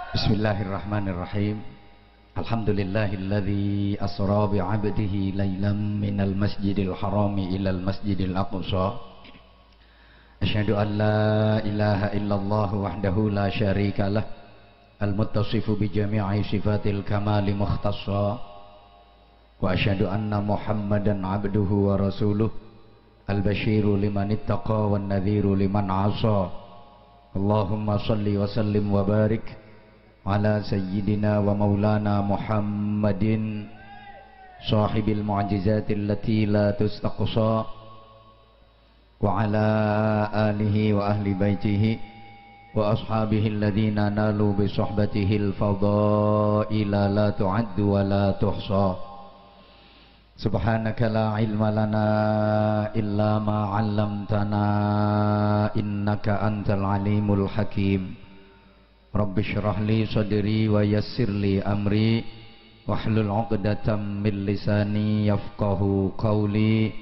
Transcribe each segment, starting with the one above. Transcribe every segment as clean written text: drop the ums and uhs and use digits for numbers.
Bismillahirrahmanirrahim. Alhamdulillahilladzi asra bi'abdihi laylan minal masjidil harami ilal masjidil aqsa. Asyhadu an la ilaha illallah wahdahu la syarika lah, al-muttasifu bi jami'i sifatil kamali mukhtassa. Wa asyhadu anna Muhammadan abduhu wa rasuluh, al-basyiru liman ittaqa wan nadhiru liman 'asa. Allahumma shalli wa sallim wa barik ala sayyidina wa maulana Muhammadin sahibil mu'jizatil lati la tustaqsa wa ala alihi wa ahli baitihi wa ashabihi alladhina nalu bi suhbatihi al-fadaila la tu'addu wa la tuhsa. Subhanaka la ilma lana illa ma 'allamtana innaka antal alimul hakim. Rabbi syrah li sadri wa yassir li amri wahlul 'uqdatam min lisani yafqahu qawli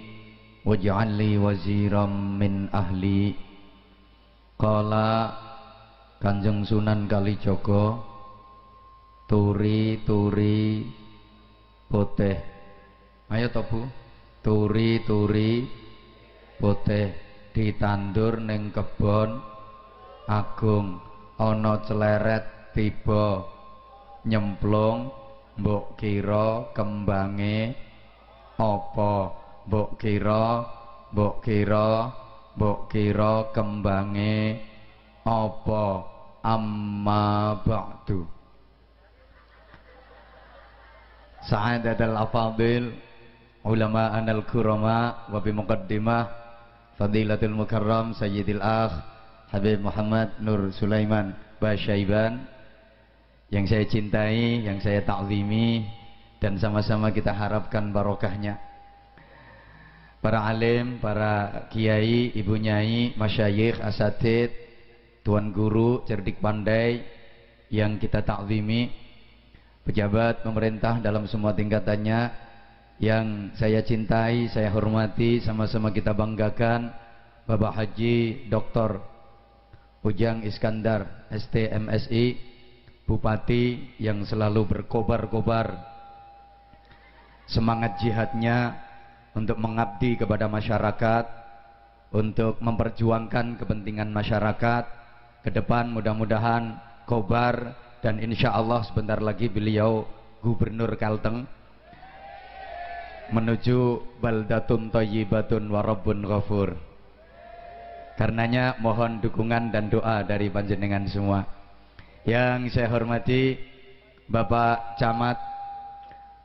waj'al li waziram min ahli. Qala Kanjeng Sunan Kalijaga, turi putih. Ayo to Bu, turi putih ditandur ning kebon agung. Ana celeret tiba nyemplung, mbok kira kembange apa? Mbok kira kembange apa? Amma ba'du. Sa'adatul afadil ulama anal kurama wa bi muqaddimah fadilatul mukarram sayyidil akh Habib Muhammad Nur Sulaiman Basyaiban, yang saya cintai, yang saya ta'zimi, dan sama-sama kita harapkan barokahnya. Para alim, para kiai, ibu nyai, masyayikh, asatid, tuan guru, cerdik pandai yang kita ta'zimi, pejabat pemerintah dalam semua tingkatannya yang saya cintai, saya hormati, sama-sama kita banggakan, Bapak Haji Dr. Ujang Iskandar STMSI, Bupati yang selalu berkobar-kobar semangat jihadnya untuk mengabdi kepada masyarakat, untuk memperjuangkan kepentingan masyarakat. Ke depan mudah-mudahan kobar, dan insya Allah sebentar lagi beliau Gubernur Kalteng menuju baldatun thayyibatun wa rabbun ghafur. Karenanya mohon dukungan dan doa dari panjenengan semua. Yang saya hormati Bapak Camat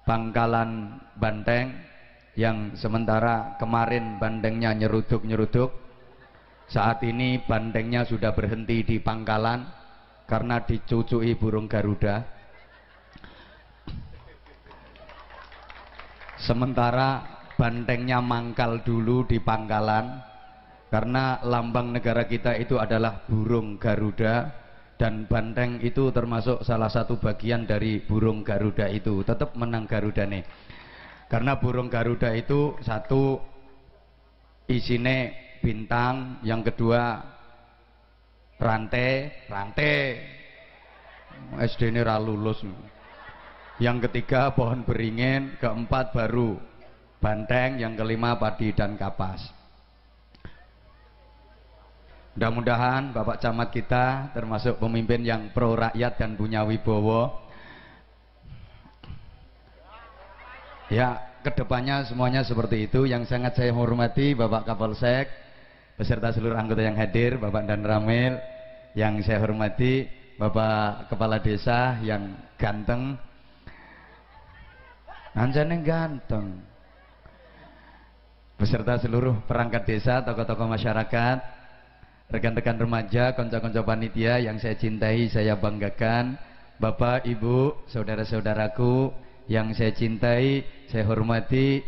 Pangkalan Banteng, yang sementara kemarin bandengnya nyeruduk-nyeruduk, saat ini bandengnya sudah berhenti di pangkalan karena dicucui burung Garuda. Sementara bantengnya mangkal dulu di pangkalan karena lambang negara kita itu adalah burung Garuda, dan banteng itu termasuk salah satu bagian dari burung Garuda itu. Tetap menang Garuda nih, karena burung Garuda itu satu isine bintang, yang kedua rantai SD ini ra lulus, yang ketiga pohon beringin, keempat baru banteng, yang kelima padi dan kapas. Mudah-mudahan Bapak Camat kita termasuk pemimpin yang pro rakyat dan punya wibowo. Ya, kedepannya semuanya seperti itu. Yang sangat saya hormati Bapak Kapolsek beserta seluruh anggota yang hadir, Bapak Dan Ramil. Yang saya hormati Bapak Kepala Desa yang ganteng, anjane ganteng, beserta seluruh perangkat desa, tokoh-tokoh masyarakat, rekan-rekan remaja, konco-konco panitia yang saya cintai, saya banggakan, Bapak, Ibu, saudara-saudaraku yang saya cintai, saya hormati,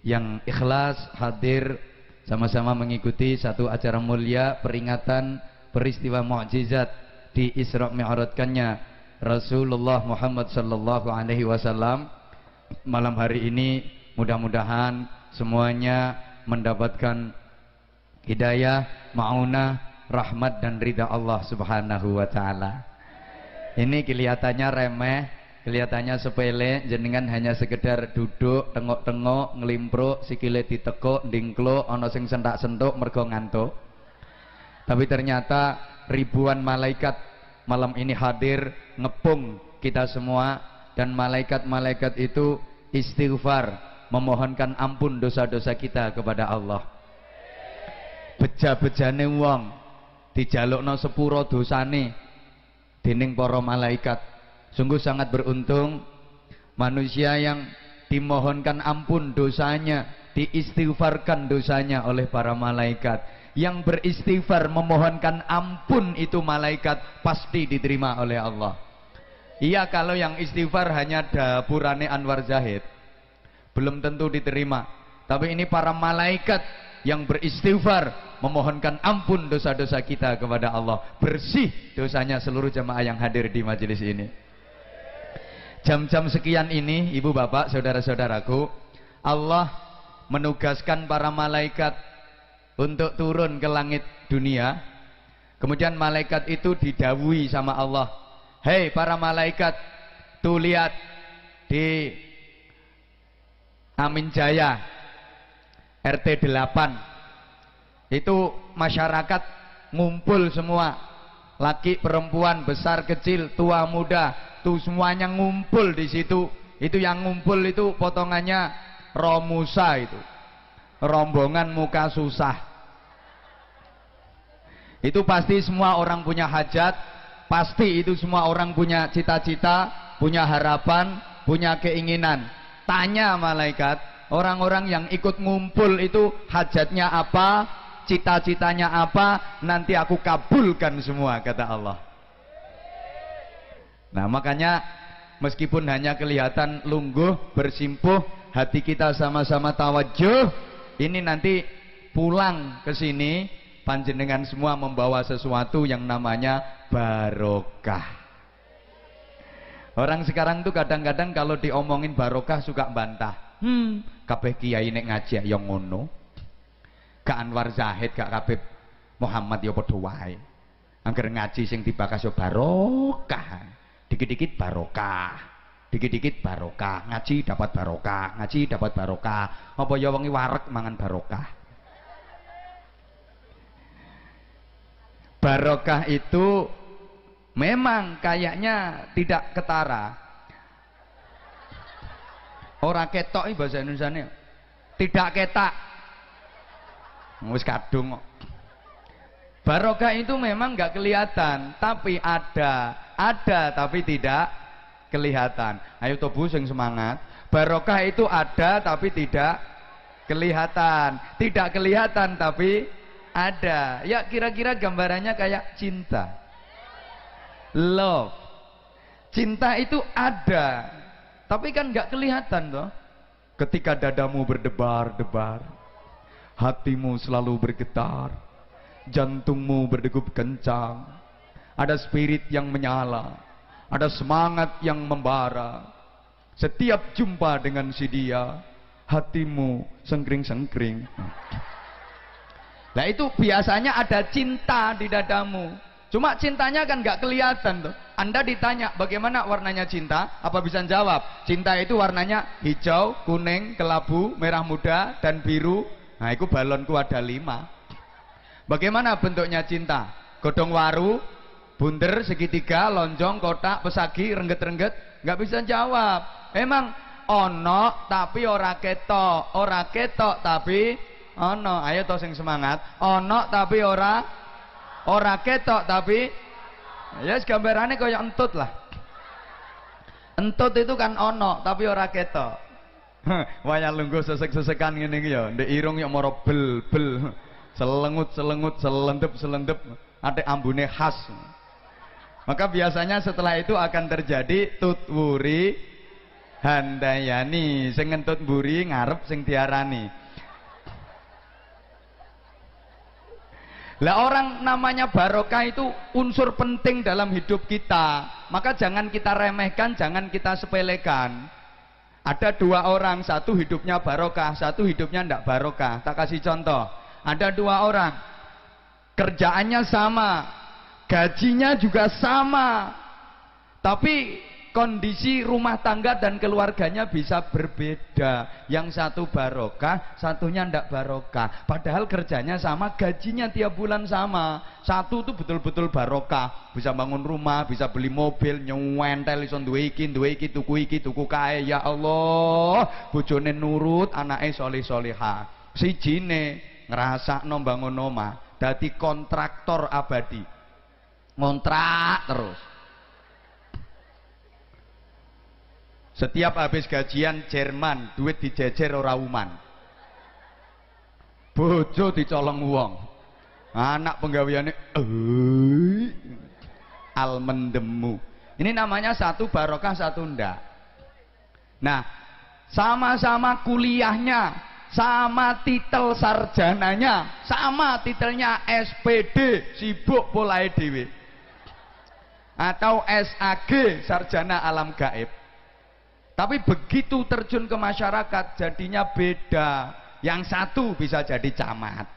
yang ikhlas hadir sama-sama mengikuti satu acara mulia peringatan peristiwa mukjizat di Isra Mi'rajkannya Rasulullah Muhammad sallallahu alaihi wasallam. Malam hari ini mudah-mudahan semuanya mendapatkan hidayah, ma'unah, rahmat dan ridha Allah subhanahu wa ta'ala. Ini kelihatannya remeh, kelihatannya sepele, jenengan hanya sekedar duduk, tengok-tengok, ngelimpruk, sikile ditekuk, ndingkluk, ana sing sentak-sentuk mergo ngantuk. Tapi ternyata ribuan malaikat malam ini hadir ngepung kita semua, dan malaikat-malaikat itu istighfar, memohonkan ampun dosa-dosa kita kepada Allah. Beja-bejane wong dijalukno sepuro dosane dening para malaikat. Sungguh sangat beruntung manusia yang dimohonkan ampun dosanya, diistighfarkan dosanya oleh para malaikat. Yang beristighfar memohonkan ampun itu malaikat pasti diterima oleh Allah. Iya, kalau yang istighfar hanya dapurane Anwar Zahid belum tentu diterima. Tapi ini para malaikat yang beristighfar memohonkan ampun dosa-dosa kita kepada Allah. Bersih dosanya seluruh jamaah yang hadir di majelis ini. Jam-jam sekian ini, ibu bapak, saudara-saudaraku, Allah menugaskan para malaikat untuk turun ke langit dunia. Kemudian malaikat itu didhawuhi sama Allah, hei para malaikat, tuh lihat di Amin Jaya RT 8 itu masyarakat ngumpul semua, laki perempuan, besar kecil, tua muda, tuh semuanya ngumpul di situ. Itu yang ngumpul itu potongannya Romusa, itu rombongan muka susah. Itu pasti semua orang punya hajat, pasti itu semua orang punya cita-cita, punya harapan, punya keinginan. Tanya malaikat, orang-orang yang ikut ngumpul itu hajatnya apa, cita-citanya apa, nanti aku kabulkan semua, kata Allah. Nah, makanya meskipun hanya kelihatan lungguh, bersimpuh, hati kita sama-sama tawajuh, ini nanti pulang ke sini panjenengan semua membawa sesuatu yang namanya barokah. Orang sekarang tuh kadang-kadang kalau diomongin barokah suka bantah. Kabeh kiai nek ngaji yang ngono. Gak Anwar Zahid, gak kabeh Muhammad ya padha wae. Angger ngaji sing dibakas yo barokah. Dikit-dikit barokah. Dikit-dikit barokah. Ngaji dapat barokah, ngaji dapat barokah. Apa ya wengi wareg mangan barokah. Barokah itu memang kayaknya tidak ketara. Ora ketok iki bahasa Indonesiane. Tidak ketak. Wis kadung kok. Barokah itu memang enggak kelihatan, tapi ada tapi tidak kelihatan. Ayo tobu sing semangat. Barokah itu ada tapi tidak kelihatan. Tidak kelihatan tapi ada. Ya, kira-kira gambarannya kayak cinta, love. Cinta itu ada tapi kan nggak kelihatan toh. Ketika dadamu berdebar-debar, hatimu selalu bergetar, jantungmu berdegup kencang, ada spirit yang menyala, ada semangat yang membara. Setiap jumpa dengan si dia, hatimu sengkring-sengkring. Nah, itu biasanya ada cinta di dadamu. Cuma cintanya kan nggak kelihatan tuh. Anda ditanya bagaimana warnanya cinta, apa bisa jawab? Cinta itu warnanya hijau, kuning, kelabu, merah muda, dan biru. Nah, itu balonku ada 5. Bagaimana bentuknya cinta? Godong waru, bunder, segitiga, lonjong, kotak, pesagi, rengget-rengget. Nggak bisa jawab. Emang ono tapi ora ketok, ora ketok tapi ono. Ayo to sing semangat. Ono tapi ora ketok tapi ya gambarannya kaya entut lah. Entut itu kan ono tapi ora ketok. Wayah lungguh sesek-sesekan ngene iki ya, ndek irung ya moro bel-bel. Selengut-selengut, selendep-selendep, atik ambune khas. Maka biasanya setelah itu akan terjadi tutwuri handayani, sing ngentut mburi ngarep sing diarani. Lah, orang namanya barokah itu unsur penting dalam hidup kita. Maka jangan kita remehkan, jangan kita sepelekan. Ada 2 orang, satu hidupnya barokah, satu hidupnya ndak barokah. Tak kasih contoh. Ada 2 orang, kerjaannya sama, gajinya juga sama, Tapi kondisi rumah tangga dan keluarganya bisa berbeda. Yang satu barokah, satunya ndak barokah. Padahal kerjanya sama, gajinya tiap bulan sama. Satu tuh betul-betul barokah, bisa bangun rumah, bisa beli mobil, nyuwentel iso duwe iki, tuku kae. Ya Allah, bojone nurut, anake soleh-soleha. Sijine ngrasakno bangun omah, dadi kontraktor abadi. Ngontrak terus. Setiap habis gajian Jerman, duit dijejer ora uman. Bojo dicolong wong. Anak penggaweane almendemu. Ini namanya satu barokah, satu ndak. Nah, sama-sama kuliahnya, sama titel sarjananya, sama titelnya SPD, sibuk polahe dhewe. Atau SAG, sarjana alam gaib. Tapi begitu terjun ke masyarakat jadinya beda. Yang satu bisa jadi camat.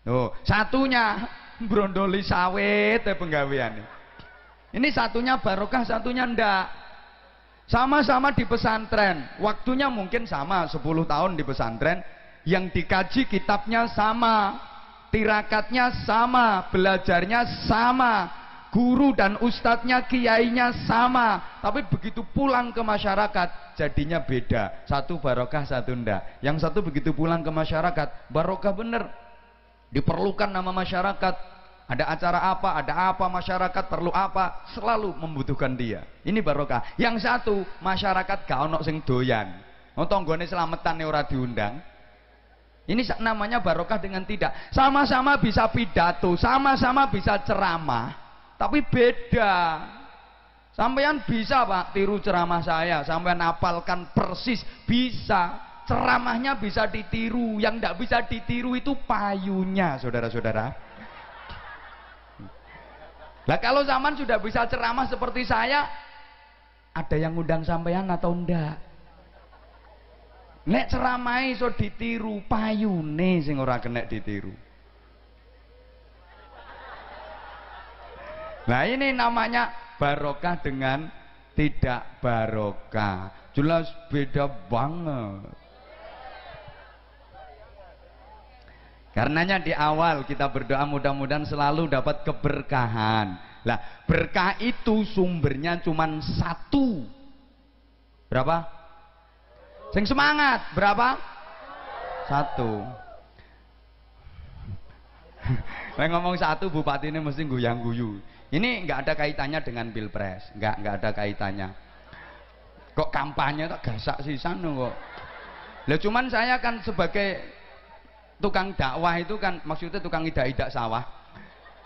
Oh, satunya brondoli sawit penggaweane. Ini satunya barokah, satunya ndak. Sama-sama di pesantren. Waktunya mungkin sama, 10 tahun di pesantren. Yang dikaji kitabnya sama, tirakatnya sama, belajarnya sama. Guru dan ustadznya, kiainya sama, tapi begitu pulang ke masyarakat jadinya beda. Satu barokah, satu ndak. Yang satu begitu pulang ke masyarakat barokah bener, diperlukan nama masyarakat. Ada acara apa, ada apa, masyarakat perlu apa, selalu membutuhkan dia. Ini barokah. Yang satu masyarakat gak ono sing doyan, tonggone selametan ora diundang. Ini namanya barokah dengan tidak. Sama-sama bisa pidato, sama-sama bisa ceramah, tapi beda. Sampean bisa Pak tiru ceramah saya, sampean hafalkan persis, bisa. Ceramahnya bisa ditiru, yang tidak bisa ditiru itu payunya, saudara-saudara. Lah kalau zaman sudah bisa ceramah seperti saya, ada yang ngundang sampean atau ndak? Nek ceramah iso ditiru, payune sing ora kena ditiru. Nah ini namanya barokah dengan tidak barokah. Jelas beda banget. Karenanya di awal kita berdoa mudah-mudahan selalu dapat keberkahan. Lah berkah itu sumbernya cuma satu. Berapa? Sing semangat berapa? Satu. Saya ngomong satu, bupati ini mesti guyang-guyu. Ini nggak ada kaitannya dengan pilpres, nggak ada kaitannya. Kok kampanye tak gasak sisan kok. Lah cuman saya kan sebagai tukang dakwah itu kan, maksudnya tukang idak-idak sawah,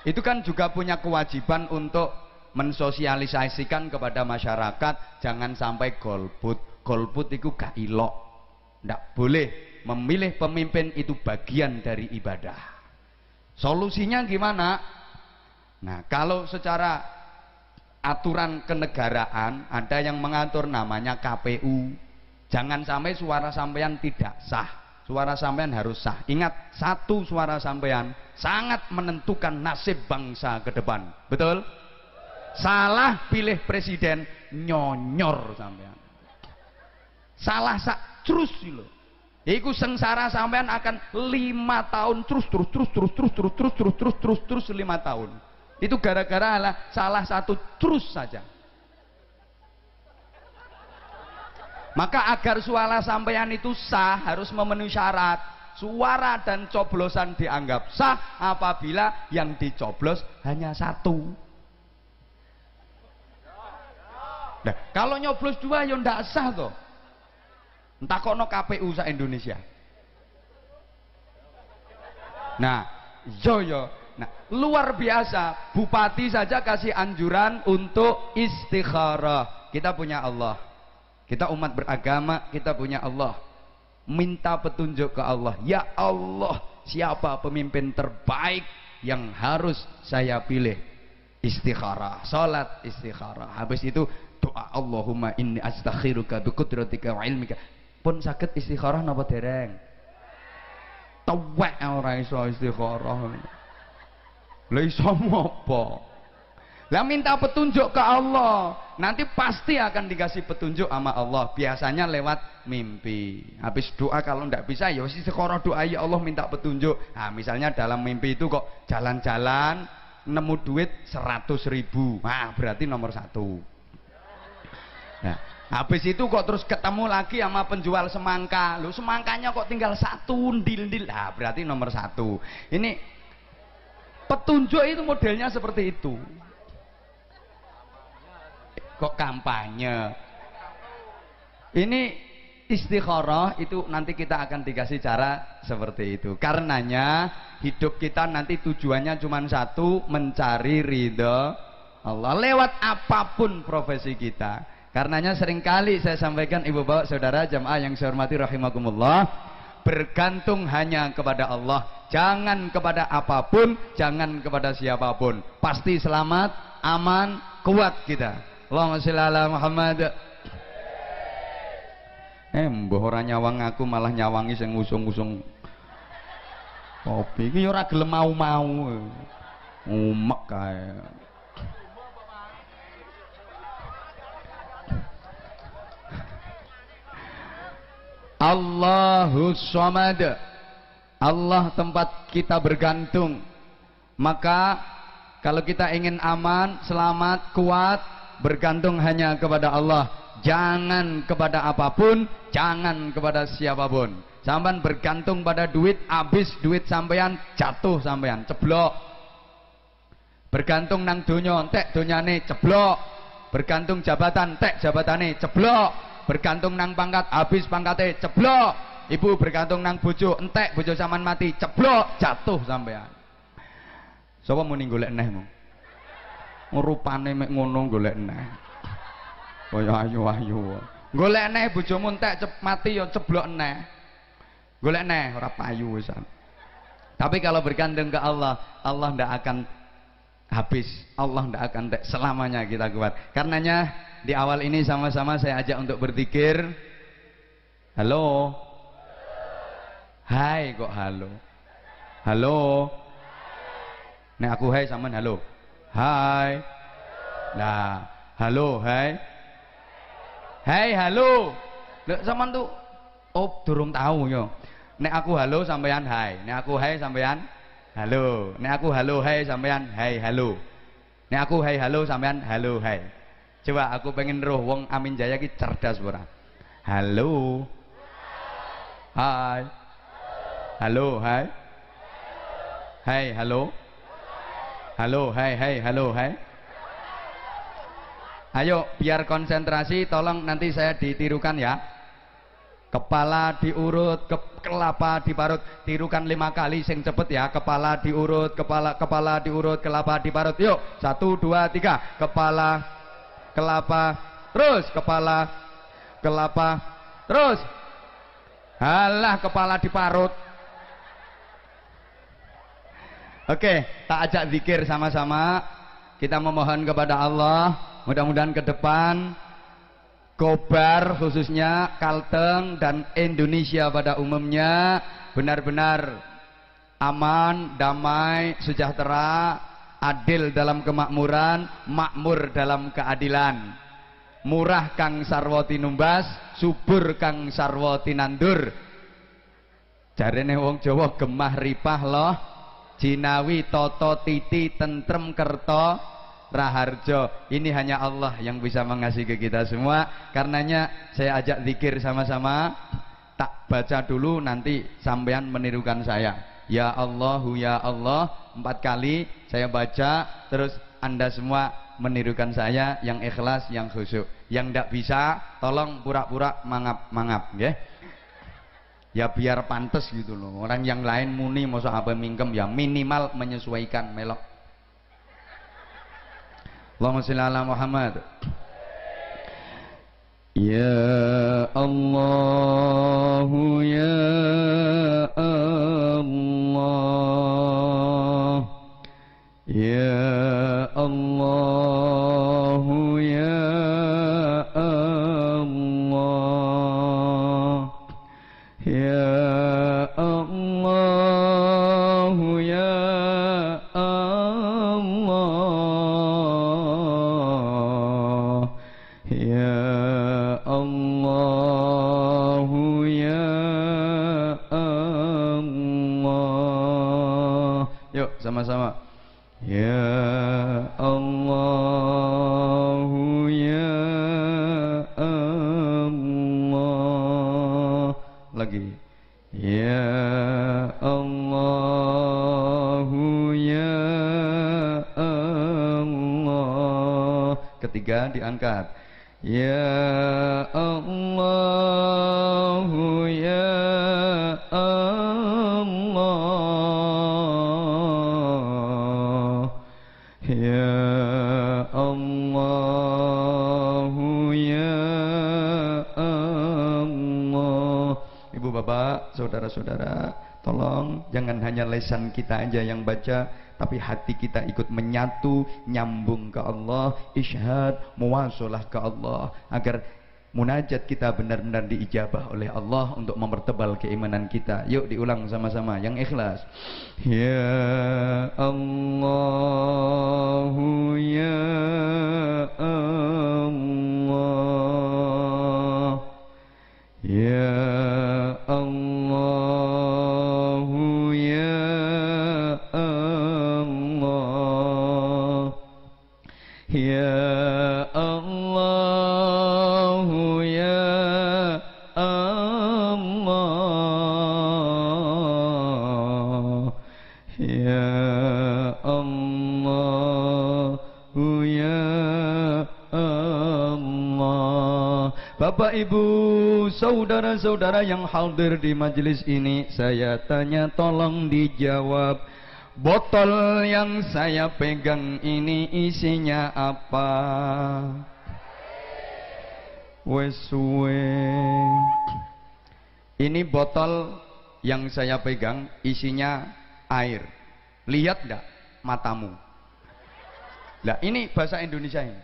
itu kan juga punya kewajiban untuk mensosialisasikan kepada masyarakat jangan sampai golput. Golput itu gak ilok, ndak boleh. Memilih pemimpin itu bagian dari ibadah. Solusinya gimana? Nah, kalau secara aturan kenegaraan ada yang mengatur namanya KPU. Jangan sampai suara sampean tidak sah. Suara sampean harus sah. Ingat, satu suara sampean sangat menentukan nasib bangsa ke depan. Betul? Salah pilih presiden, nyonyor sampean. Salah terus loh. Iku sengsara sampean akan 5 tahun terus 5 tahun. Itu gara-gara salah satu terus saja. Maka agar suara sampean itu sah harus memenuhi syarat. Suara dan coblosan dianggap sah apabila yang dicoblos hanya satu. Nah, kalau nyoblos 2 ya ndak sah toh. Entah kono KPU sa Indonesia. Nah, yo. Nah, luar biasa. Bupati saja kasih anjuran untuk istikharah. Kita punya Allah. Kita umat beragama, kita punya Allah. Minta petunjuk ke Allah. Ya Allah, siapa pemimpin terbaik yang harus saya pilih? Istikharah, salat istikharah. Habis itu doa, Allahumma inni astakhiruka biqudratika wa ilmika. Pun sakit istikharah napa dereng? Tuwek ora iso istikharah. Lha iso apa? Lah minta petunjuk ke Allah, nanti pasti akan dikasih petunjuk sama Allah. Biasanya lewat mimpi. Habis doa kalau tidak bisa ya wis sekoro doa ya Allah minta petunjuk. Nah, misalnya dalam mimpi itu kok jalan-jalan nemu duit 100.000. Nah, berarti nomor 1. Nah, habis itu kok terus ketemu lagi sama penjual semangka. Lu semangkanya kok tinggal 1 ndil-ndil. Nah, berarti nomor 1. Ini petunjuk itu modelnya seperti itu. Kok kampanye? Ini istikharah itu nanti kita akan dikasih cara seperti itu. Karenanya hidup kita nanti tujuannya cuma 1, mencari ridho Allah lewat apapun profesi kita. Karenanya seringkali saya sampaikan ibu bapak saudara jamaah yang saya hormati rahimakumullah, bergantung hanya kepada Allah, jangan kepada apapun, jangan kepada siapapun. Pasti selamat, aman, kuat kita. Allahumma sholli ala Muhammad. Mbah ora nyawang aku malah nyawangi sing ngusung-ngusung kopi iki ora gelem mau-mau. Umek kae. Allahus Samad. Allah tempat kita bergantung. Maka kalau kita ingin aman, selamat, kuat, bergantung hanya kepada Allah. Jangan kepada apapun, jangan kepada siapapun. Sampean bergantung pada duit, habis duit sampean jatuh sampean, ceblok. Bergantung nang donya, entek donyane ceblok. Bergantung jabatan, entek jabatane ceblok. Bergantung nang pangkat, habis pangkate ceblok. Ibu bergantung nang bojo, entek bojo sampean mati, ceblok, jatuh sampean. Sapa muni golek neh mong? Rupane mek ngono golek neh. Kaya ayu-ayu. Golek neh bojomu entek mati ya ceblok neh. Golek neh ora payu wisan. Tapi kalau bergantung ke Allah, Allah ndak akan habis, Allah ndak akan selamanya kita kuat. Karenanya di awal ini sama-sama saya ajak untuk berzikir. Halo. Hai kok halo. Halo. Nek aku hai sampean halo. Hai. Nah, halo, hai. Hai, halo. Lek sampean tuh durung tahu yo. Nek aku halo sampean hai. Nek aku hai sampean halo. Nek aku halo hai sampean hai halo. Nek aku hai halo sampean halo hai. Coba aku pengen roh wong Amin Jaya ki cerdas ora? Halo. Hai. Halo, hai. Hai, halo. Halo, hai, hai, halo, hai. Ayo, biar konsentrasi, tolong nanti saya ditirukan ya. Kepala diurut, kelapa diparut. Tirukan 5 kali, sing cepet ya. Kepala diurut, kepala diurut, kelapa diparut. Yuk, 1, 2, 3. Kepala, kelapa, terus kepala, kelapa, terus. Halah, kepala diparut. Oke, tak ajak zikir sama-sama. Kita memohon kepada Allah, mudah-mudahan ke depan Kobar khususnya, Kalteng dan Indonesia pada umumnya benar-benar aman, damai, sejahtera, adil dalam kemakmuran, makmur dalam keadilan. Murah kang sarwa tinumbas, subur kang sarwa tinandur. Jarene wong Jawa gemah ripah loh. Jinawi toto titi tentrem kerto raharjo. Ini hanya Allah yang bisa mengasih ke kita semua. Karenanya saya ajak zikir sama-sama. Tak baca dulu, nanti sampean menirukan saya. Ya Allahu ya Allah 4 kali saya baca, terus Anda semua menirukan saya yang ikhlas, yang khusyuk. Yang tidak bisa tolong pura-pura mangap-mangap, ya. Ya biar pantas gitu loh. Orang yang lain muni masa apa mingkem, ya minimal menyesuaikan melok. Allahumma sholli ala Muhammad. Ya Allah ya Allah ya Allah ya Allah ya Allah ya Allah sama-sama. Ya Allah, ya Allah. Lagi. Ya Allah, ya Allah. Ketiga diangkat. Ya Allah, ya Allah. Ya Allah, ya Allah. Ibu bapak, saudara-saudara, tolong jangan hanya lisan kita aja yang baca, tapi hati kita ikut menyatu, nyambung ke Allah, isyhad, muwasalah ke Allah, agar munajat kita benar-benar diijabah oleh Allah untuk mempertebal keimanan kita. Yuk diulang sama-sama yang ikhlas. Ya Allah, ya Allah. Ya Allah, ya Allah. Ya Allah, ya Allah. Ya Allah, ya Allah. Bapak Ibu, saudara-saudara yang hadir di majelis ini, saya tanya tolong dijawab. Botol yang saya pegang ini isinya apa? Wes suwe. Ini botol yang saya pegang isinya air. Lihat enggak matamu? Lah ini bahasa Indonesia ini.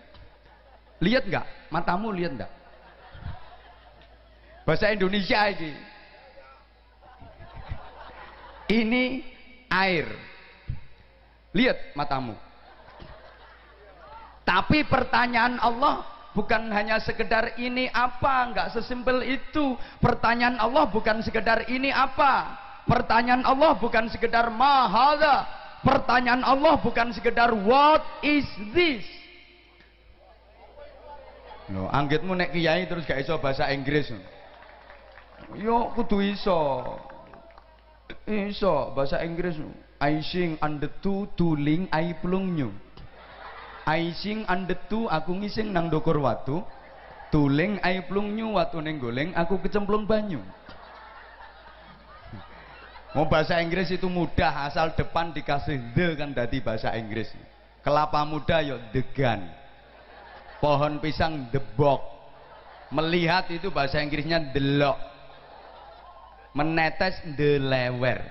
Lihat enggak matamu, lihat enggak? Bahasa Indonesia ini. Ini air. Lihat matamu. Tapi pertanyaan Allah bukan hanya sekedar ini apa, enggak sesimpel itu. Pertanyaan Allah bukan sekedar ini apa. Pertanyaan Allah bukan sekedar ma hadza. Pertanyaan Allah bukan sekedar what is this. Loh, anggitmu nek kiai terus gak iso bahasa Inggris. Yo kudu iso. Iso bahasa Inggris. I sing under two tuling I plung nyu. I sing under two aku ngising nang dokor watu. Tuling I plung nyu watu ning goleng aku kecemplung banyu. Mau bahasa Inggris itu mudah, asal depan dikasih the kan dadi bahasa Inggris. Kelapa muda yo degan. Pohon pisang debok. Melihat itu bahasa Inggrisnya delok. Menetes delewer.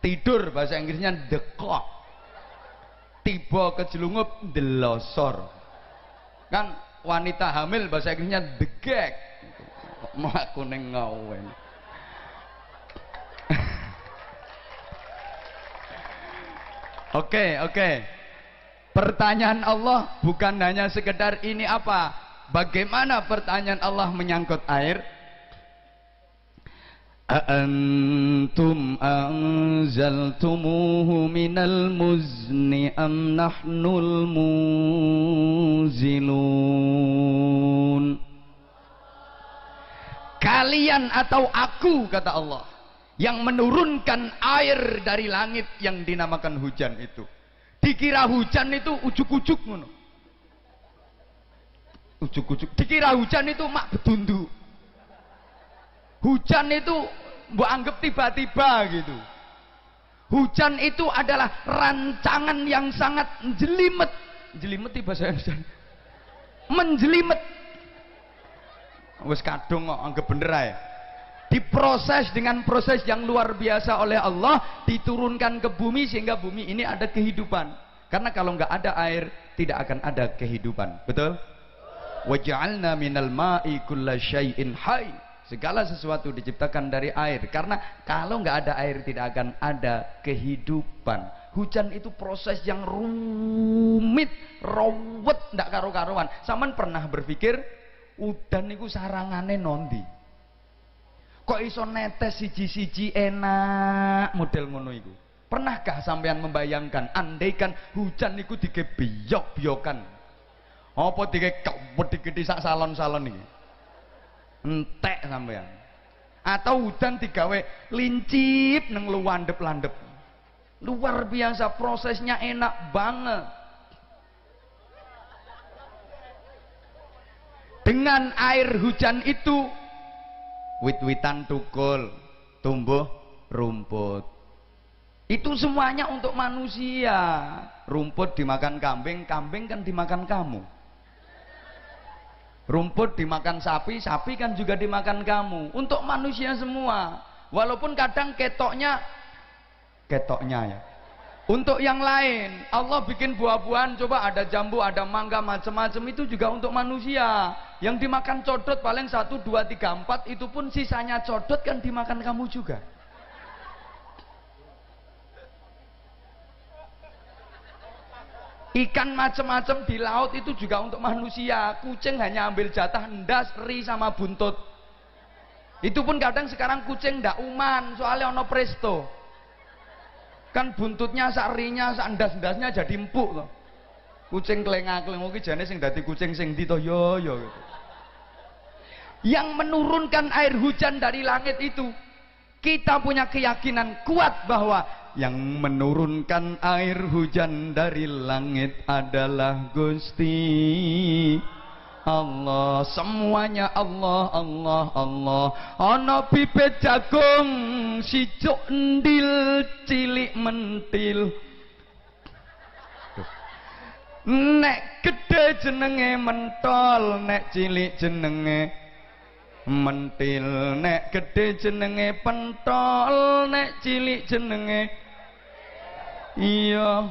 Tidur bahasa Inggrisnya dekok. Tiba kejelungup delosor. Kan wanita hamil bahasa Inggrisnya degek. Mau aku neng ngawen. Oke. Pertanyaan Allah bukan hanya sekedar ini apa. Bagaimana pertanyaan Allah menyangkut air? Aantum anzaltumuhu minal muzni am nahnul muzilun. Kalian atau aku, kata Allah, yang menurunkan air dari langit yang dinamakan hujan itu. Dikira hujan itu ujuk-ujuk ngono. Ujuk-ujuk. Dikira hujan itu mak bedundu. Hujan itu mbok anggap tiba-tiba gitu. Hujan itu adalah rancangan yang sangat jelimet. Jelimet tiba saya menjelimet. Wes kadung kok anggap bener ae. Diproses dengan proses yang luar biasa oleh Allah, diturunkan ke bumi sehingga bumi ini ada kehidupan. Karena kalau nggak ada air tidak akan ada kehidupan. Betul? Waja'alna minal ma'i kulla syai'in hayy. Segala sesuatu diciptakan dari air. Karena kalau nggak ada air tidak akan ada kehidupan. Hujan itu proses yang rumit, rawet, ndak karo-karuan. Saman pernah berpikir udan itu sarangane nondi? Kok iso netes siji-siji enak model ngono iku? Pernahkah sampean membayangkan andaikan hujan niku digebiyok-biyokan? Apa dikebet sak salon-salon iki? Entek sampean. Atau hujan digawe lincip neng luandep-landep. Luar biasa, prosesnya enak banget. Dengan air hujan itu wit-witan tukul, tumbuh rumput. Itu semuanya untuk manusia. Rumput dimakan kambing, kambing kan dimakan kamu. Rumput dimakan sapi, sapi kan juga dimakan kamu. Untuk manusia semua. Walaupun kadang ketoknya ya. Untuk yang lain, Allah bikin buah-buahan, coba ada jambu, ada mangga, macam-macam, itu juga untuk manusia. Yang dimakan codot paling 1, 2, 3, 4, itu pun sisanya codot kan dimakan kamu juga. Ikan macam-macam di laut itu juga untuk manusia. Kucing hanya ambil jatah endas, ri sama buntut. Itu pun kadang sekarang kucing ndak uman, soalnya ono presto. Kan buntutnya, sakrinya, sak endas-endasnya jadi empuk loh. Kucing kelengak-keleng iki jane sing dadi kucing sing ndi to yo gitu. Yang menurunkan air hujan dari langit itu, kita punya keyakinan kuat bahwa yang menurunkan air hujan dari langit adalah Gusti Allah. Semuanya Allah, Allah, Allah. Ana bibit jagung sicuk ndil cilik mentil. Nek gede jenenge mentol, nek cilik jenenge mentil. Nek gede jenenge pentol, nek cilik jenenge iya.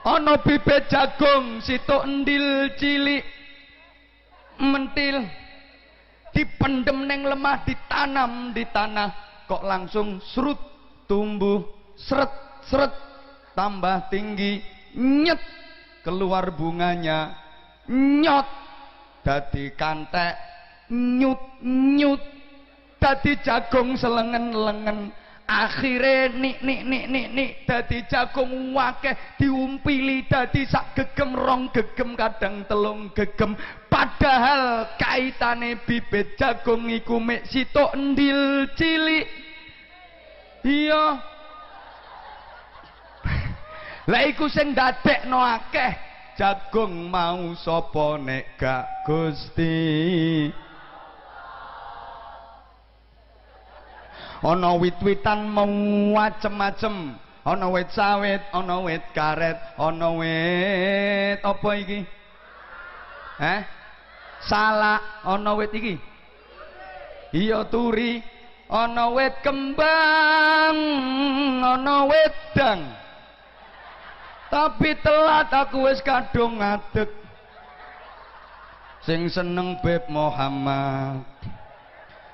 Ana bibit jagung situk endil cilik mentil, dipendem neng lemah, ditanam di tanah, kok langsung serut tumbuh, seret seret tambah tinggi, nyet keluar bunganya, nyot dadi kantek, nyut nyut dadi jagung selengen-lengen. Akhire nik dadi jagung wakeh, diumpili dadi sak gegem, rong gegem, kadang telung gegem. Padahal kaitane bibit jagung iku mek sitok endil cilik. Iya. Lah iku sing ndadekno akeh jagung mau sapa nek gak Gusti. Ana wit-witan macem-macem, ana wit sawit, ana wit karet, ana wit apa iki? Salak, ana wit iki. Iya turi, ana wit kembang, ana wit dang. Tapi telat aku wis kadung ngadeg. Sing seneng Beb Muhammad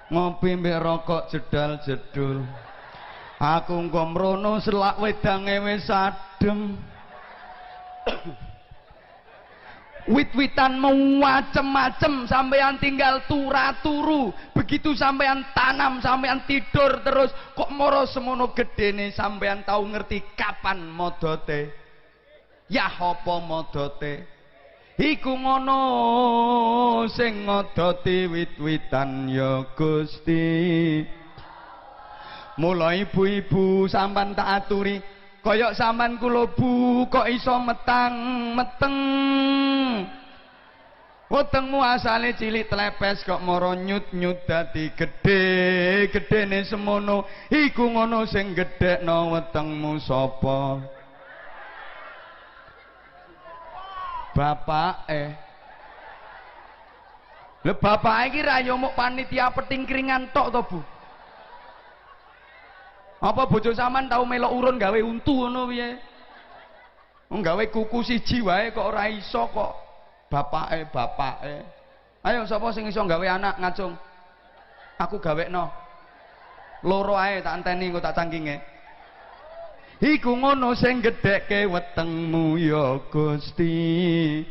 ngopi mbek rokok jedal jedul. Aku engko mrono selak wedange wis adem. Wit-witan macem-macem, sampean tinggal turu. Begitu sampean tanam, sampean tidur terus, kok moro semono gedene, sampean tahu ngerti kapan modote? Ya apa modote? Iku ngono sing ngodoti wit-witan ya Gusti. Mula ibu-ibu sampean tak aturi, kaya sampean kula Bu kok iso meteng. Wetengmu asale cilik tlepes kok mara nyut-nyut dadi gedhe, gedene semono. Iku ngono sing gedhekno wetengmu sapa? Bapake. Lha bapake iki ra yo muk panitia petingkringan tok to, Bu? Apa bojo sampean tau melok urun gawe untu ngono piye? Wong gawe kuku siji wae kok ora iso kok. Bapake. Ayo sapa sing iso gawe anak ngacung? Aku gawekno. Loro ae tak anteni engko tak cangkinge. Iku ngono sing gedhekke wetengmu ya Gusti.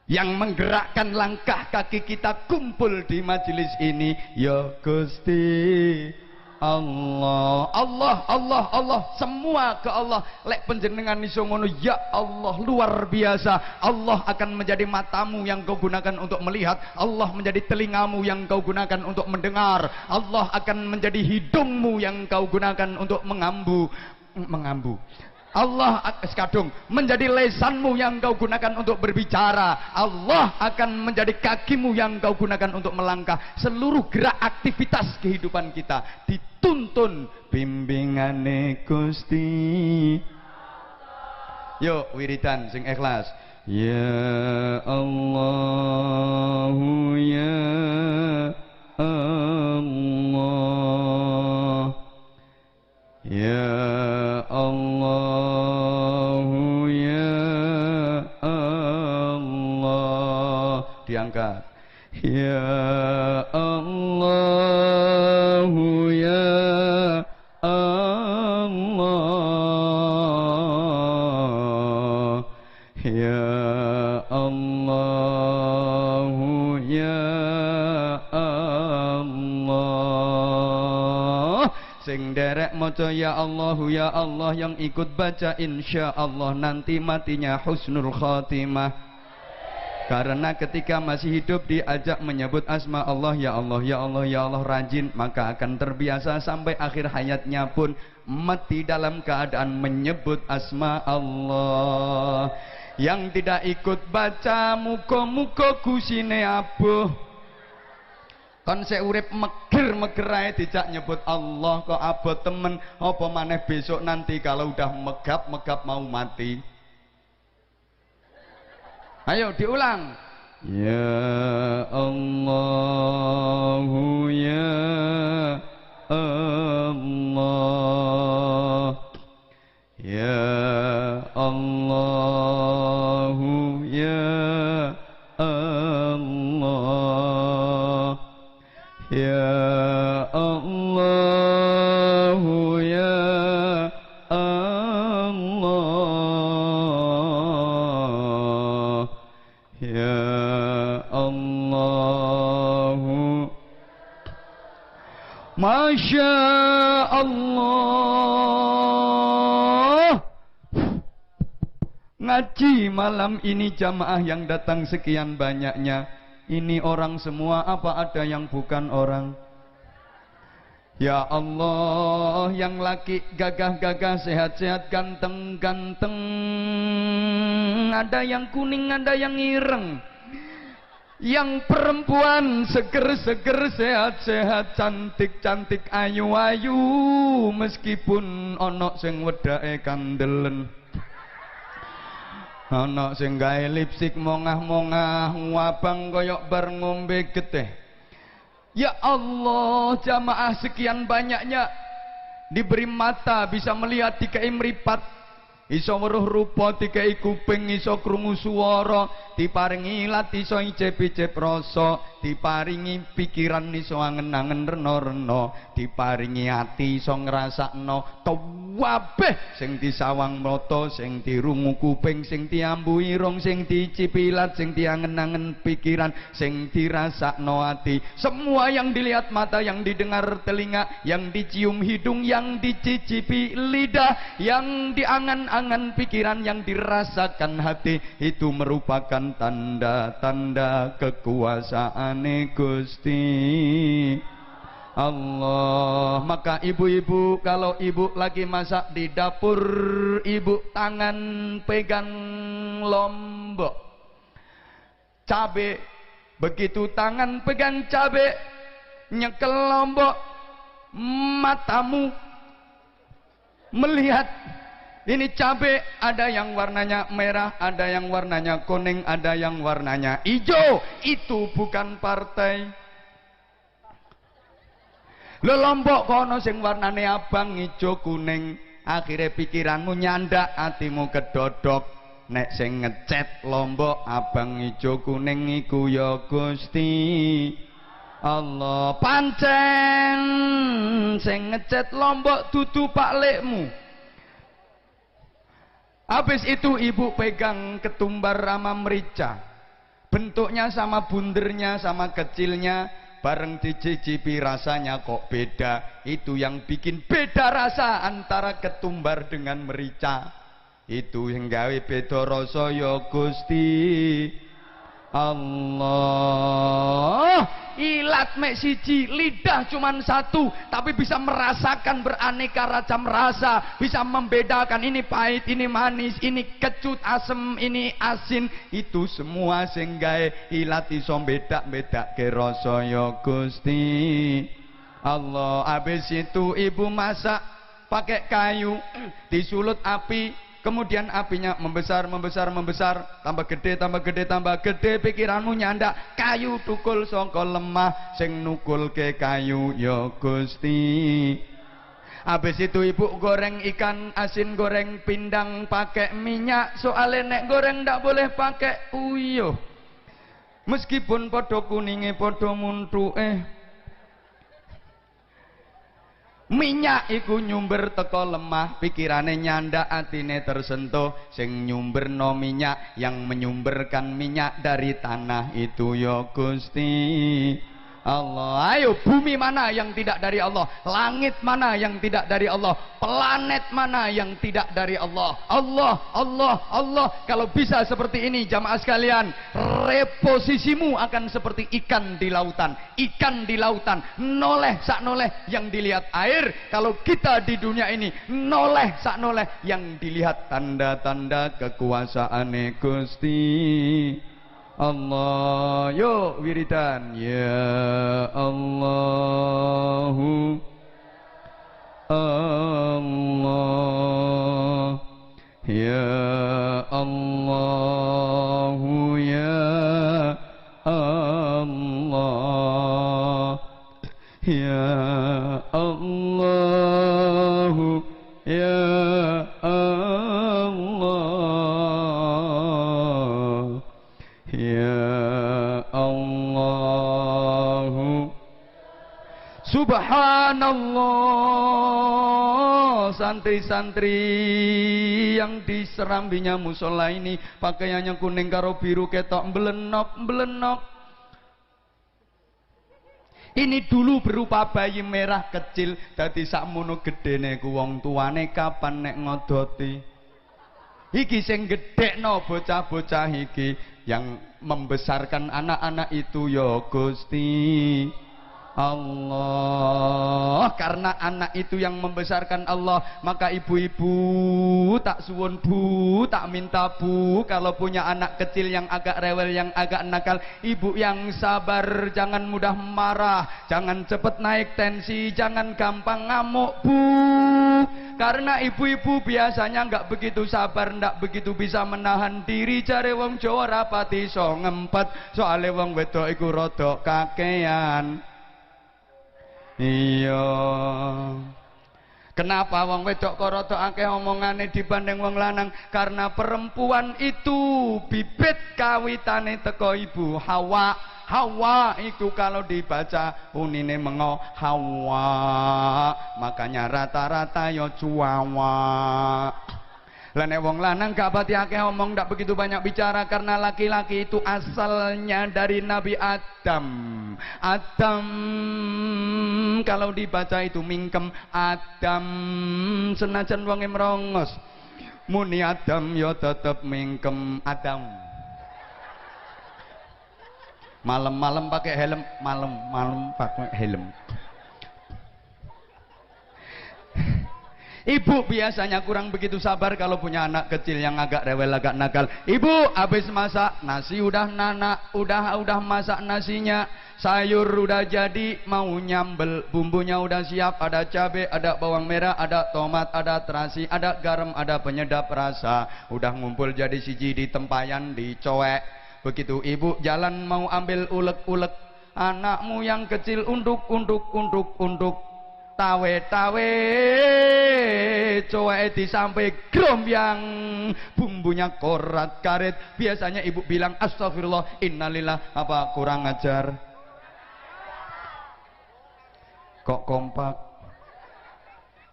Yang menggerakkan langkah kaki kita kumpul di majelis ini ya Gusti Allah, Allah, Allah, Allah, semua ke Allah. Lek panjenengan iso ngono, ya Allah, luar biasa. Allah akan menjadi matamu yang kau gunakan untuk melihat, Allah menjadi telingamu yang kau gunakan untuk mendengar, Allah akan menjadi hidungmu yang kau gunakan untuk mengambu. Allah sekadung menjadi lesanmu yang kau gunakan untuk berbicara. Allah akan menjadi kakimu yang kau gunakan untuk melangkah. Seluruh gerak aktivitas kehidupan kita dituntun bimbingane Gusti. Yuk wiridan sing ikhlas. Ya Allah, ya Allah, ya Allah, ya Allah. Diangkat. Ya Allah, ya Allah, ya Allah, ya Allah. Sing derek maca ya Allahu ya Allah, yang ikut baca insya Allah nanti matinya husnul khatimah. Karena ketika masih hidup diajak menyebut asma Allah, ya Allah, ya Allah, ya Allah rajin, maka akan terbiasa sampai akhir hayatnya pun mati dalam keadaan menyebut asma Allah. Yang tidak ikut baca muka-muka kusine abuh. Kon sek urip meger-meger ae dijak nyebut Allah kok abot temen, apa maneh besok nanti kalau udah megap-megap mau mati. Ayo diulang. Ya Allah, ya Allah, ya Allah, ya Allah, ya Allah, ya Allah, ya Allah. Masya Allah. Ngaji malam ini jamaah yang datang sekian banyaknya. Ini orang semua apa ada yang bukan orang? Ya Allah, yang laki gagah-gagah, sehat-sehat, ganteng-ganteng, ada yang kuning, ada yang ireng. Yang perempuan seger-seger, sehat-sehat, cantik-cantik, ayu-ayu, meskipun onok sing wedake kandelen, onok sing gawe lipstik mongah-mongah, wabang koyok bar ngombe getih. Ya Allah, jamaah sekian banyaknya diberi mata bisa melihat, dikai mripat, iso weruh rupa, dikai kuping, iso krungu swara, diparingi ilat, iso icip-icip rasa, diparingi pikiran, iso angen-angen rena-rena, diparingi ati, iso ngrasakno kabeh sing disawang mata, sing dirungu kuping, sing diambu irung, sing dicipi ilat, sing diangen-angen pikiran, sing dirasakno ati. Semua yang dilihat mata, yang didengar telinga, yang dicium hidung, yang dicicipi lidah, yang diangan-angan pikiran, yang dirasakan hati, itu merupakan tanda-tanda kekuasaan Gusti Allah. Maka ibu-ibu, kalau ibu lagi masak di dapur, ibu tangan pegang lombok cabe, begitu tangan pegang cabe, nyekel lombok, matamu melihat ini cabe, ada yang warnanya merah, ada yang warnanya kuning, ada yang warnanya hijau. Itu bukan partai. Lombok kono sing warnane abang, hijau, kuning, akhirnya pikiranmu nyandak, hatimu kedodok. Nek sing ngecet lombok abang, hijau, kuning iku ya Gusti Allah. Pancen sing ngecet lombok dudu paklikmu. Habis itu ibu pegang ketumbar sama merica, bentuknya sama bundernya, sama kecilnya, bareng dicicipi rasanya kok beda. Itu yang bikin beda rasa antara ketumbar dengan merica. Itu yang gawe beda rasa ya Gusti Allah. Ilat mek siji, lidah cuman satu, tapi bisa merasakan beraneka ragam rasa, bisa membedakan ini pahit, ini manis, ini kecut, asem, ini asin. Itu semua sing gawe ilat iso bedak-bedake rasa ya Gusti Allah. Habis itu ibu masak pakai kayu, disulut api. Kemudian apinya membesar, tambah gede, pikiranmu nyandak kayu tukul saka lemah, sing nukul ke kayu ya Gusti. Habis itu ibu goreng ikan asin, goreng pindang pakai minyak, soalnya nek goreng ndak boleh pakai uyuh. Meskipun podo kuninge podo muntuke, minyak iku nyumber teko lemah, pikirane nyandak, atine tersentuh. Sing nyumberno minyak, yang menyumberkan minyak dari tanah itu ya Gusti Allah. Ayo, bumi mana yang tidak dari Allah? Langit mana yang tidak dari Allah? Planet mana yang tidak dari Allah? Allah, Allah, Allah. Kalau bisa seperti ini jamaah sekalian, reposisimu akan seperti ikan di lautan. Ikan di lautan, noleh sak noleh yang dilihat air. Kalau kita di dunia ini, noleh sak noleh yang dilihat tanda-tanda kekuasaane Gusti Allah. Yo wiridan ya Allahu Allah ya Allahu ya Allah ya Allahu ya Allah ya Allahu. Subhanallah. Santri-santri yang di serambinya musola ini pakaiannya kuning karo biru ketok belenok. Ini dulu berupa bayi merah kecil, dadi sakmono gedene ku wong tuane kapan nek ngodoti. Iki sing gedhekno bocah-bocah iki, yang membesarkan anak-anak itu ya Gusti Allah. Karena anak itu yang membesarkan Allah, maka ibu-ibu tak suwun bu, tak minta bu, kalau punya anak kecil yang agak rewel, yang agak nakal, ibu yang sabar, jangan mudah marah, jangan cepet naik tensi, jangan gampang ngamuk bu. Karena ibu-ibu biasanya nggak begitu sabar, nggak begitu bisa menahan diri. Jare wong Jawa rapati so ngempet, soale wong wedok iku rodok kakean. Iya. Kenapa wong wedok kok rada akeh omongane dibanding wong lanang? Karena perempuan itu bibit kawitane teko ibu Hawa. Hawa itu kalau dibaca unine mengo Hawa, makanya rata-rata yo cuawa. Lah nek wong lanang gak pati akeh omong, ndak begitu banyak bicara, karena laki-laki itu asalnya dari Nabi Adam. Adam kalau dibaca itu mingkem Adam, senajan wonge merongos. Muni Adam yo tetep mingkem Adam. Malam-malam pakai helm, malam-malam pakai helm. Ibu biasanya kurang begitu sabar kalau punya anak kecil yang agak rewel, agak nakal. Ibu habis masak nasi, udah nanak, udah masak nasinya, sayur udah jadi, mau nyambel, bumbunya udah siap, ada cabai, ada bawang merah, ada tomat, ada terasi, ada garam, ada penyedap rasa, udah ngumpul jadi siji di tempayan, dicoek. Begitu ibu jalan mau ambil ulek-ulek, anakmu yang kecil unduk, tawe-tawe, coek disampai grombyang, bumbunya korat karet. Biasanya ibu bilang astagfirullah, innalillah, apa kurang ajar? Kok kompak?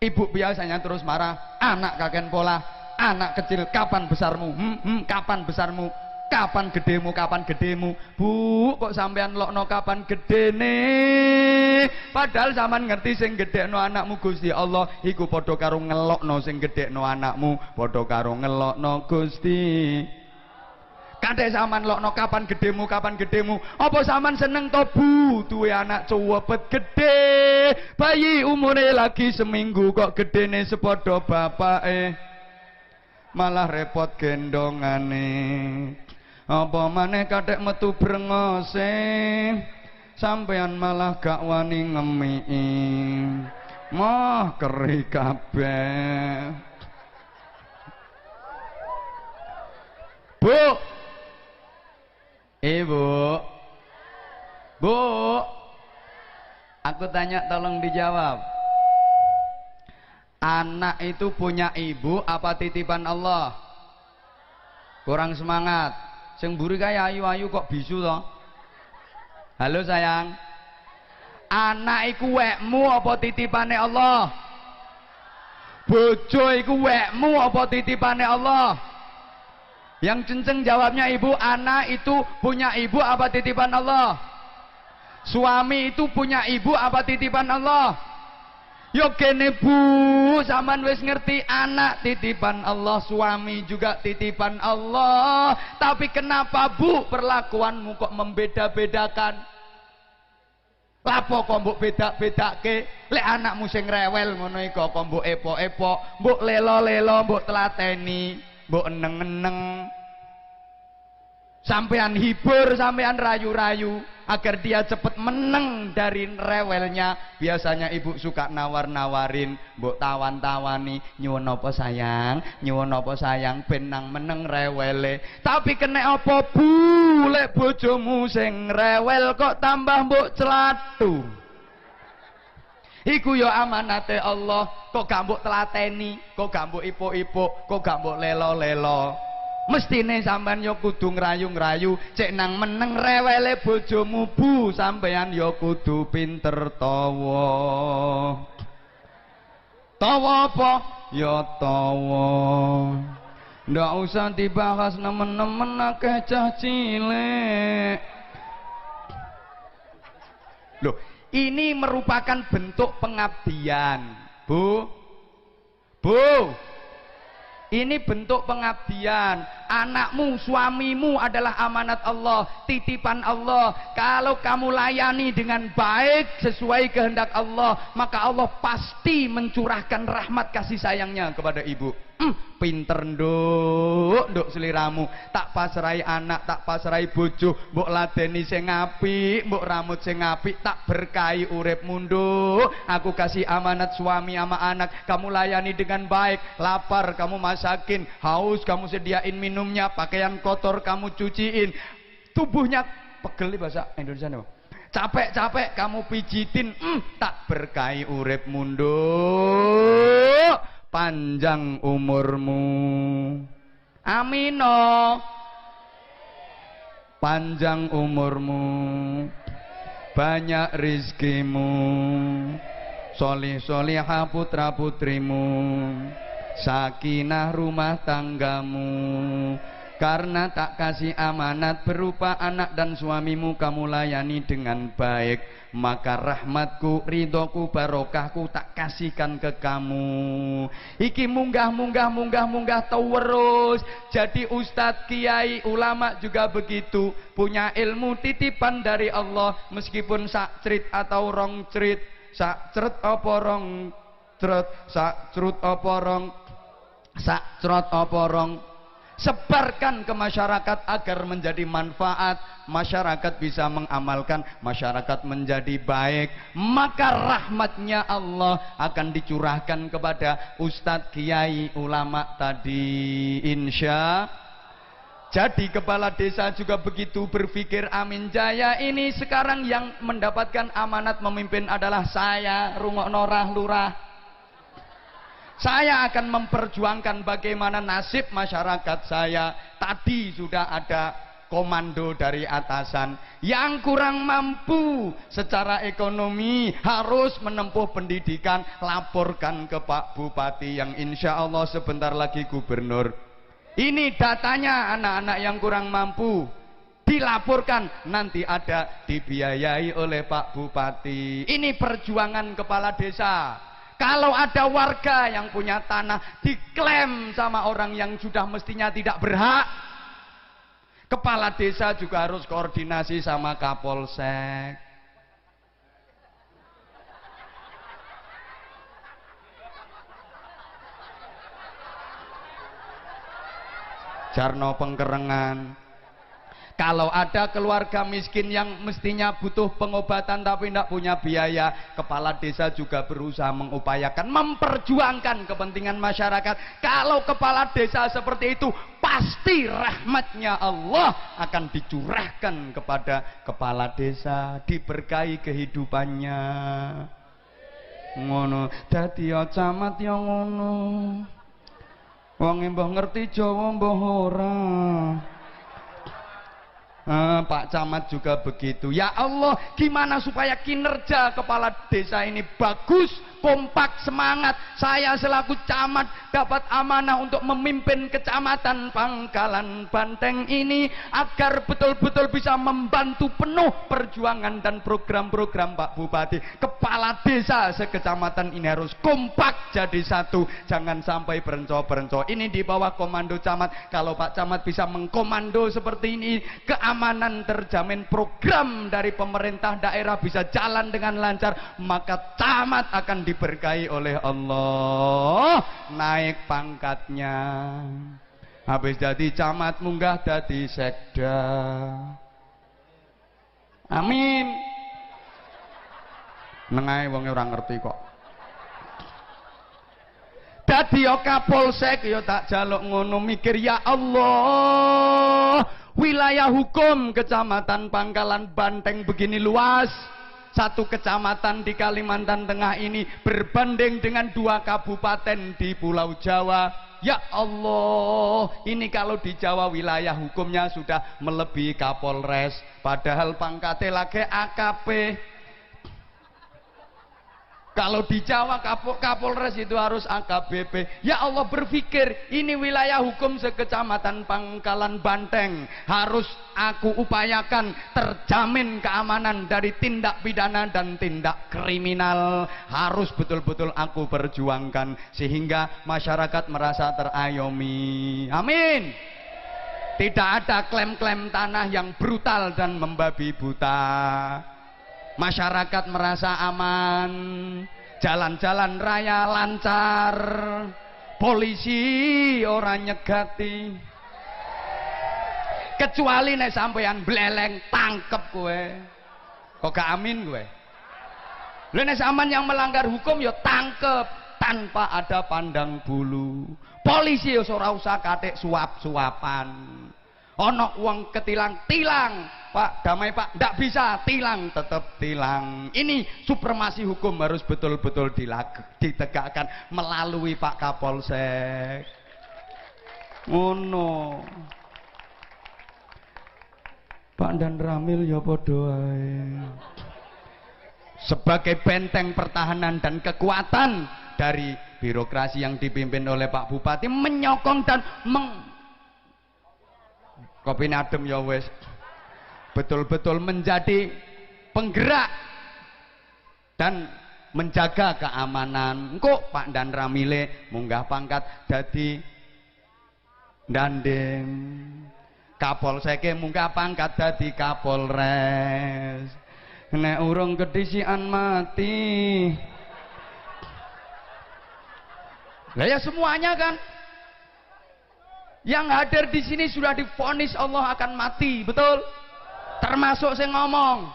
Ibu biasanya terus marah, anak kakek pola, anak kecil kapan besarmu? Kapan besarmu? kapan gedemu, kapan gedemu. Bu, kok sampean lokno kapan gedene? Padahal sampean ngerti sing gedekno anakmu Gusti Allah iku padha karo ngelokno sing gedekno anakmu, padha karo ngelokno Gusti. Kadek sampean lokno kapan gedemu, kapan gedemu. Apa sampean seneng to Bu duwe anak cuwepet gede? Bayi umure lagi seminggu kok gedene sepadha bapake. Malah repot gendongane. Apa maneh kadek metu brengose, sampean malah gak wani ngemiki. Mah keri kabeh. Bu, Ibu, Bu, aku tanya tolong dijawab. Anak itu punya ibu apa titipan Allah? Kurang semangat. Sing mburi kaya ayu-ayu kok bisu toh? Halo sayang. Anak iku wekmu apa titipane Allah? Bojo iku wekmu apa titipane Allah? Yang kenceng jawabnya ibu. Anak itu punya ibu apa titipan Allah? Suami itu punya ibu apa titipan Allah? Yo kene Bu, sampean wis ngerti anak titipan Allah, suami juga titipan Allah. Tapi kenapa Bu perlakuanmu kok membeda-bedakan? Lapo kok mbok beda-bedake? Lek anakmu sing rewel ngono iku kok mbok epok-epok, mbok lelo-lelo, mbok telateni, mbok eneng-eneng. Sampean hibur, sampean rayu-rayu agar dia cepat meneng dari rewelnya. Biasanya ibu suka nawar-nawarin, mbok tawan-tawani, nyuwun apa sayang, nyuwun apa sayang, ben nang meneng rewele. Tapi kena apa Bu, lek bojomu sing rewel kok tambah mbok celatu. Iku yo amanate Allah, kok gak mbok telateni, kok gak mbok ipuk-ipuk, kok gak mbok lelo-lelo. Mestine sampean yo kudu ngrayu-ngrayu, cek nang meneng rewele bojomu Bu, sampean yo kudu pinter tawa. Tawa apa? Ya tawa. Ndak usah dibahas nemen-nemen akeh cah cilik. Loh, ini merupakan bentuk pengabdian, Bu. Bu. Ini bentuk pengabdian. Anakmu, suamimu adalah amanat Allah, titipan Allah. Kalau kamu layani dengan baik sesuai kehendak Allah, maka Allah pasti mencurahkan rahmat kasih sayangnya kepada ibu. Pinter nduk seliramu. Tak pasrai anak, tak pasrai bojo, mbok ladeni sing apik, mbok ramut sing apik, tak berkahi uripmu nduk. Aku kasih amanat suami sama anak, kamu layani dengan baik. Lapar kamu masakin, haus kamu sediain minumnya, pakaian kotor kamu cuciin, tubuhnya pegel bahasa Indonesia nih. Capek-capek kamu pijitin, tak berkahi uripmu nduk. Panjang umurmu, amino. Panjang umurmu, banyak rizkimu, solih-solihah putra putrimu, sakinah rumah tanggamu. Karena tak kasih amanat berupa anak dan suamimu kamu layani dengan baik, maka rahmatku, ridhoku, barokahku tak kasihkan ke kamu. Iki munggah terus. Jadi ustadz, kiai, ulama juga begitu, punya ilmu titipan dari Allah. Meskipun sak cerit atau rong cerit, sak ceret apa rong ceret, sak cerut apa rong, sak cerot apa rong, sebarkan ke masyarakat agar menjadi manfaat, masyarakat bisa mengamalkan, masyarakat menjadi baik, maka rahmatnya Allah akan dicurahkan kepada ustadz, kiai, ulama tadi, insya. Jadi kepala desa juga begitu berpikir, amin jaya ini sekarang yang mendapatkan amanat memimpin adalah saya, rungokno lurah. Saya akan memperjuangkan bagaimana nasib masyarakat saya. Tadi sudah ada komando dari atasan. Yang kurang mampu secara ekonomi harus menempuh pendidikan, laporkan ke Pak Bupati yang insya Allah sebentar lagi gubernur. Ini datanya anak-anak yang kurang mampu. Dilaporkan, nanti ada dibiayai oleh Pak Bupati. Ini perjuangan kepala desa. Kalau ada warga yang punya tanah diklaim sama orang yang sudah mestinya tidak berhak, kepala desa juga harus koordinasi sama Kapolsek. Jarno Pengkerengan. Kalau ada keluarga miskin yang mestinya butuh pengobatan tapi tidak punya biaya, kepala desa juga berusaha mengupayakan, memperjuangkan kepentingan masyarakat. Kalau kepala desa seperti itu, pasti rahmatnya Allah akan dicurahkan kepada kepala desa, diberkahi kehidupannya. Ngono, dadi ya camat ya ngono. Wong mbah ngerti Jawa mbah ora. Pak Camat juga begitu. Ya Allah, gimana supaya kinerja kepala desa ini bagus, kompak, semangat. Saya selaku camat dapat amanah untuk memimpin kecamatan Pangkalan Banteng ini agar betul-betul bisa membantu penuh perjuangan dan program-program Pak Bupati. Kepala desa sekecamatan ini harus kompak jadi satu, jangan sampai berencok-berencok. Ini di bawah komando camat. Kalau Pak Camat bisa mengkomando seperti ini, keamanan terjamin, program dari pemerintah daerah bisa jalan dengan lancar, maka camat akan diberkahi oleh Allah, naik pangkatnya. Habis jadi camat munggah jadi sekda. Amin. Nengae wong ora ngerti kok. Dadi yo Kapolsek yo tak jaluk ngono, mikir ya Allah, wilayah hukum Kecamatan Pangkalan Banteng begini luas. Satu kecamatan di Kalimantan Tengah ini berbanding dengan 2 kabupaten di Pulau Jawa. Ya Allah, ini kalau di Jawa wilayah hukumnya sudah melebihi Kapolres, padahal pangkatnya lagi AKP. Kalau di Jawa Kapolres itu harus AKBP. Ya Allah, berpikir ini wilayah hukum sekecamatan Pangkalan Banteng, harus aku upayakan terjamin keamanan dari tindak pidana dan tindak kriminal. Harus betul-betul aku perjuangkan sehingga masyarakat merasa terayomi. Amin. Tidak ada klaim-klaim tanah yang brutal dan membabi buta. Masyarakat merasa aman, jalan-jalan raya lancar, polisi orang nyegati. Kecuali nek sampean bleleng tangkep kowe. Kok gak amin kowe? Lha nek sampean yang melanggar hukum ya tangkep tanpa ada pandang bulu. Polisi ya ora usah katik suap-suapan. Ono uang ketilang, tilang. Pak, damai Pak, ndak bisa, tilang, tetap tilang. Ini supremasi hukum harus betul-betul ditegakkan melalui Pak Kapolsek. Oh no. Pak Dan Ramil ya podo ae. Sebagai benteng pertahanan dan kekuatan dari birokrasi yang dipimpin oleh Pak Bupati, menyokong dan kopi adem ya wes, betul-betul menjadi penggerak dan menjaga keamanan. Kok Pak Dan Ramile munggah pangkat dadi dandeng, Kapolseke munggah pangkat dadi Kapolres. Nek urung kedisian mati. Lah ya semuanya kan yang hadir di sini sudah divonis Allah akan mati, betul? Termasuk saya ngomong.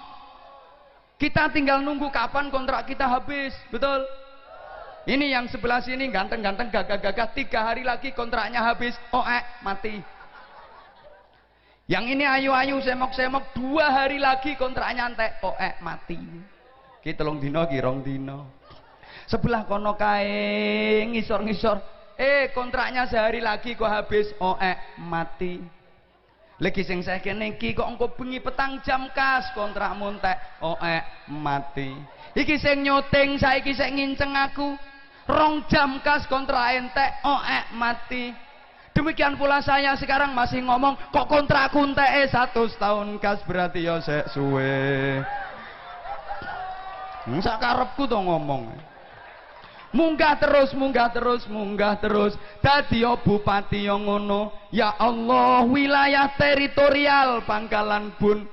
Kita tinggal nunggu kapan kontrak kita habis, betul? Ini yang sebelah sini ganteng-ganteng, gagah-gagah, 3 hari lagi kontraknya habis, mati. Yang ini ayu-ayu, semok-semok, 2 hari lagi kontraknya entek, mati. Ki 3 dino, ki 2 dino. Sebelah kono kae ngisor-ngisor. Kontraknya sehari lagi kok habis, mati. Lagi sing saya kene iki kok engko bengi petang jam kas kontrak muntek, mati. Iki sing nyuting saiki sik nginceng aku, 2 jam kas kontrak entek, mati. Demikian pula saya sekarang masih ngomong kok kontrak kuntek 100 tahun kas berarti ya sek suwe. Sak karepku to ngomong. Munggah terus, munggah terus, munggah terus. Dadi bupati yang ngono. Ya Allah, wilayah teritorial Pangkalan Bun,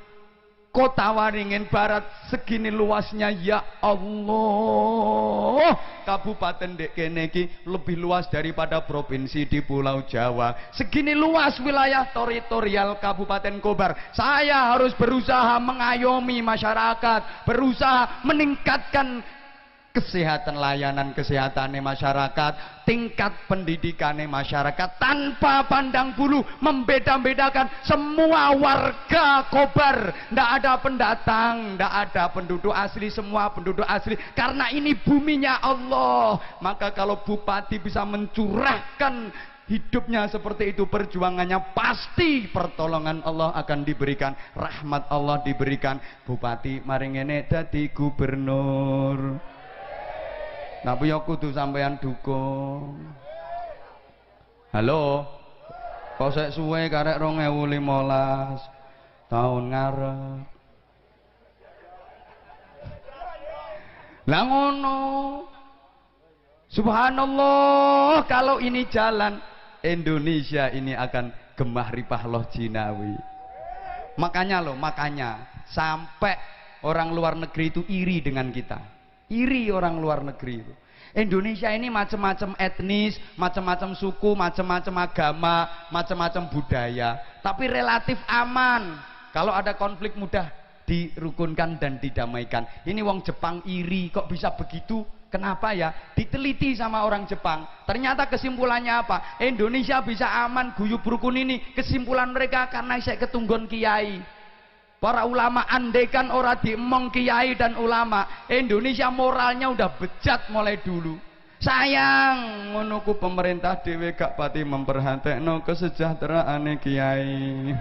Kota Waringin Barat segini luasnya. Ya Allah, kabupaten dek kene iki lebih luas daripada provinsi di Pulau Jawa. Segini luas wilayah teritorial Kabupaten Kobar. Saya harus berusaha mengayomi masyarakat, berusaha meningkatkan kesehatan, layanan kesehatannya masyarakat, tingkat pendidikannya masyarakat, tanpa pandang bulu, membeda-bedakan semua warga Kobar. Tidak ada pendatang, tidak ada penduduk asli, semua penduduk asli. Karena ini buminya Allah. Maka kalau bupati bisa mencurahkan hidupnya seperti itu, perjuangannya, pasti pertolongan Allah akan diberikan, rahmat Allah diberikan. Bupati maringene dadi gubernur. Tapi ya kudu sampean dukung. Halo. Kok sek suwe karek 2015 tahun ngarep. Lah ngono. Subhanallah, kalau ini jalan, Indonesia ini akan gemah ripah loh jinawi. Makanya sampai orang luar negeri itu iri dengan kita. Iri orang luar negeri itu. Indonesia ini macam-macam etnis, macam-macam suku, macam-macam agama, macam-macam budaya, tapi relatif aman. Kalau ada konflik mudah dirukunkan dan didamaikan. Ini wong Jepang iri, kok bisa begitu? Kenapa ya? Diteliti sama orang Jepang. Ternyata kesimpulannya apa? Indonesia bisa aman guyub rukun ini. Kesimpulan mereka karena saya ketunggon kiai. Para ulama, andaikan ora diemong kiai dan ulama, Indonesia moralnya udah bejat mulai dulu. Sayang ngono ku pemerintah dhewe gak pati memperhatekno kesejahteraane kiai.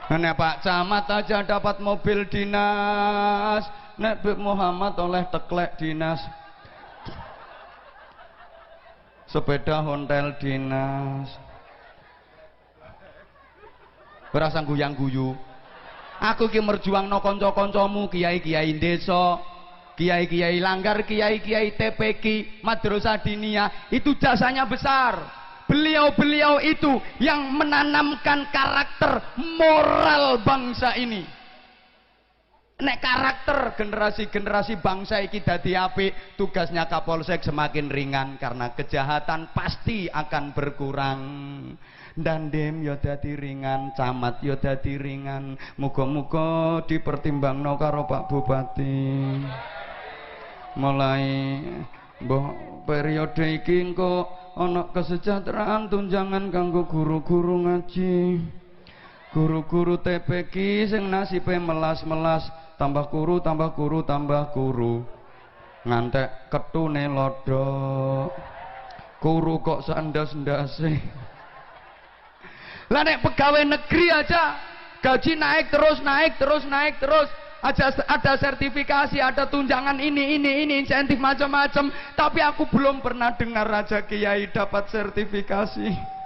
Nek Pak Camat aja dapat mobil dinas, nek Beb Muhammad oleh teklek dinas, sepeda hotel dinas. Berasa guyang-guyu. Aku ki merjuangno kanca-kancamu, kiai-kiai desa, kiai-kiai langgar, kiai-kiai TPQ, madrasah diniyah, itu jasanya besar. Beliau-beliau itu yang menanamkan karakter moral bangsa ini. Nek karakter generasi-generasi bangsa iki dadi apik, tugasnya Kapolsek semakin ringan karena kejahatan pasti akan berkurang. Dandem ya dadi ringan, camat ya dadi ringan. Muga-muga dipertimbangno karo Pak Bupati. Mulai mbah periode iki engko ana kesejahteraan tunjangan kanggo guru-guru ngaji. Guru-guru TPQ sing nasibe melas-melas, tambah guru, tambah guru, tambah guru. Ngantek ketune lodok. Guru kok sandas-ndase. Lah nek pegawai negeri aja gaji naik terus, naik terus, naik terus. Ada sertifikasi, ada tunjangan ini, insentif macam-macam. Tapi aku belum pernah dengar Raja Kiai dapat sertifikasi.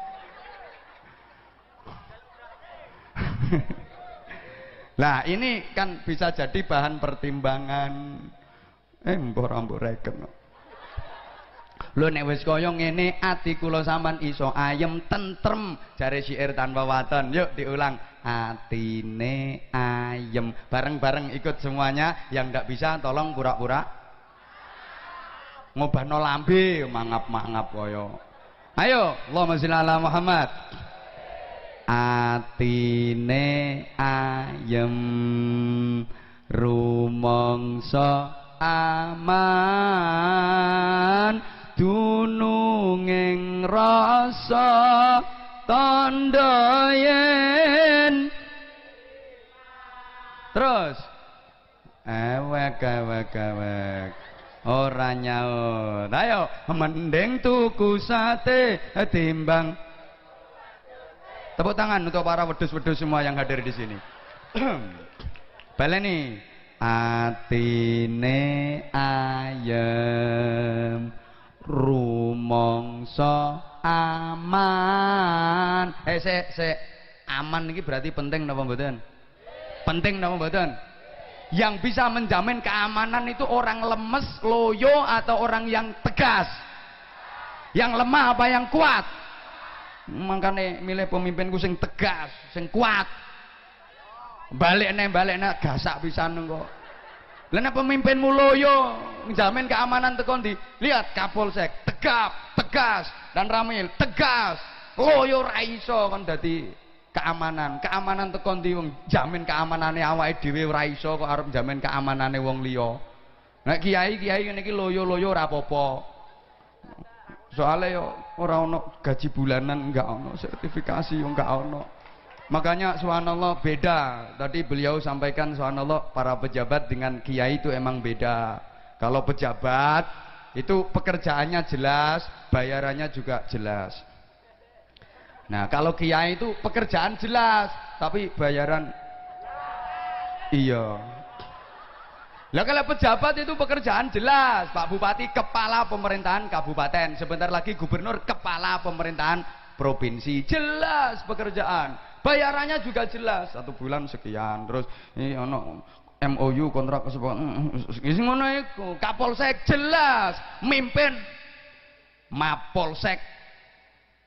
Lah ini kan bisa jadi bahan pertimbangan. Mbok reken. Lho nek wis kaya ngene ati kula sampean iso ayem tentrem, jare syair tanpa waton. Yuk diulang. Atine ayem. Bareng-bareng ikut semuanya. Yang ndak bisa tolong pura-pura ngobahno lambe, mangap-mangap kaya. Ayo, Allahumma sholli ala Muhammad. Atine ayem rumangsa aman dununging rasa tandha yen terus ewek ora nyaut. Ayo mending tuku sate timbang. Tepuk tangan untuk para wedhus-wedhus semua yang hadir di sini. Baleni atine ayem rumangsa aman. Sik. Aman ini berarti penting napa mboten? Penting napa mboten? Yang bisa menjamin keamanan itu orang lemes, loyo atau orang yang tegas? Yang lemah apa yang kuat? Makanya milih pemimpinku sing tegas, sing kuat. Balik gasak pisan kok. Lah nek pemimpinmu loyo, menjamin keamanan tekan di. Lihat Kapolsek tegas dan Ramil tegas. Loyo ra iso kon dadi keamanan. Keamanan tekan di wong jamin keamanane awake dhewe ora iso kok arep jamin keamanane wong liya. Nek kiai ngene iki loyo-loyo ora apa-apa. Soalnya yo ora ono gaji bulanan, enggak ono sertifikasi yo enggak ono. Makanya subhanallah beda. Tadi beliau sampaikan subhanallah para pejabat dengan kiai itu emang beda. Kalau pejabat itu pekerjaannya jelas, bayarannya juga jelas. Nah, kalau kiai itu pekerjaan jelas, tapi bayaran iya. Lah kalau pejabat itu pekerjaan jelas, Pak Bupati kepala pemerintahan kabupaten, sebentar lagi gubernur kepala pemerintahan provinsi, jelas pekerjaan, bayarannya juga jelas, 1 bulan sekian, terus ini ono MOU kontrak kesepakatan, ngono iku. Kapolsek jelas, mimpin Mapolsek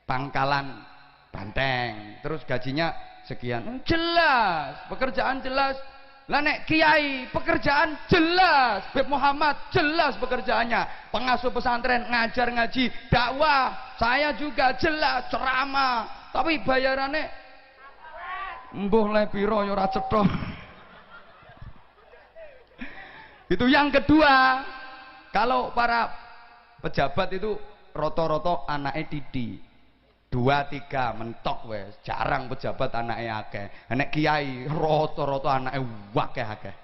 Pangkalan Banteng, terus gajinya sekian, jelas, pekerjaan jelas. Lah nek kiai pekerjaan jelas, Beb Muhammad jelas pekerjaannya, pengasuh pesantren ngajar ngaji, dakwah, saya juga jelas ceramah, tapi bayarannya mbuh le piro ya ora cetha. Itu yang kedua. Kalau para pejabat itu roto-roto anaknya Didi 2-3 mentok wes, jarang pejabat anaknya akeh. Nek kiai roto-roto anaknya akeh.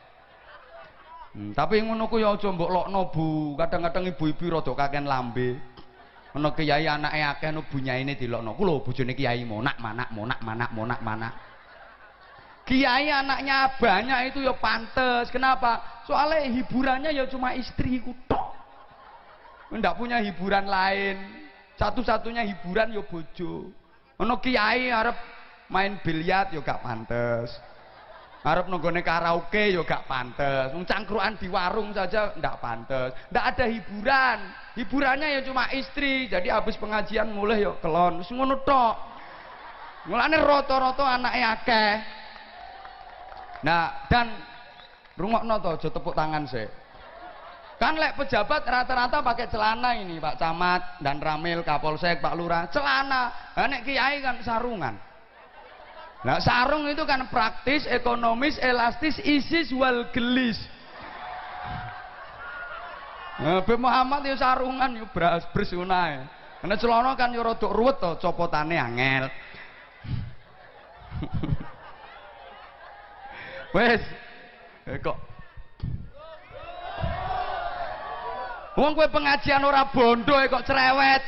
Tapi ngono ku ya aja mbok lokno Bu. Kadang-kadang ibu-ibu rada kaken lambe. Ana kiai anaknya akeh no bunyaine dilokno. Ku lho bojone kiai monak manak. Kiai anaknya banyak itu ya pantes. Kenapa? Soalnya hiburannya ya cuma istri ku tok. Ndak punya hiburan lain. Satu-satunya hiburan yo bojo. Ono kiai arep main biliar yo gak pantes. Arep nonggone karaoke yo gak pantes. Wong cangkruan di warung saja ndak pantes. Ndak ada hiburan. Hiburannya ya cuma istri. Jadi habis pengajian mulai yo kelon. Wis ngono tok. Mulane rata-rata anake akeh. Nah, dan rungokno to aja tepuk tangan sih. Kan lek pejabat rata-rata pakai celana ini, Pak Camat dan Ramil, Kapolsek, Pak Lurah, celana. Nah, nek kiai kan sarungan. Nah, sarung itu kan praktis, ekonomis, elastis, isis wal gelis. Nah, Beb Muhammad ya sarungan ya bras unae. Karena celana kan ya rada ruwet to, copotane angel. Wes. Kok wong kowe pengajian ora bondo kok cerewet.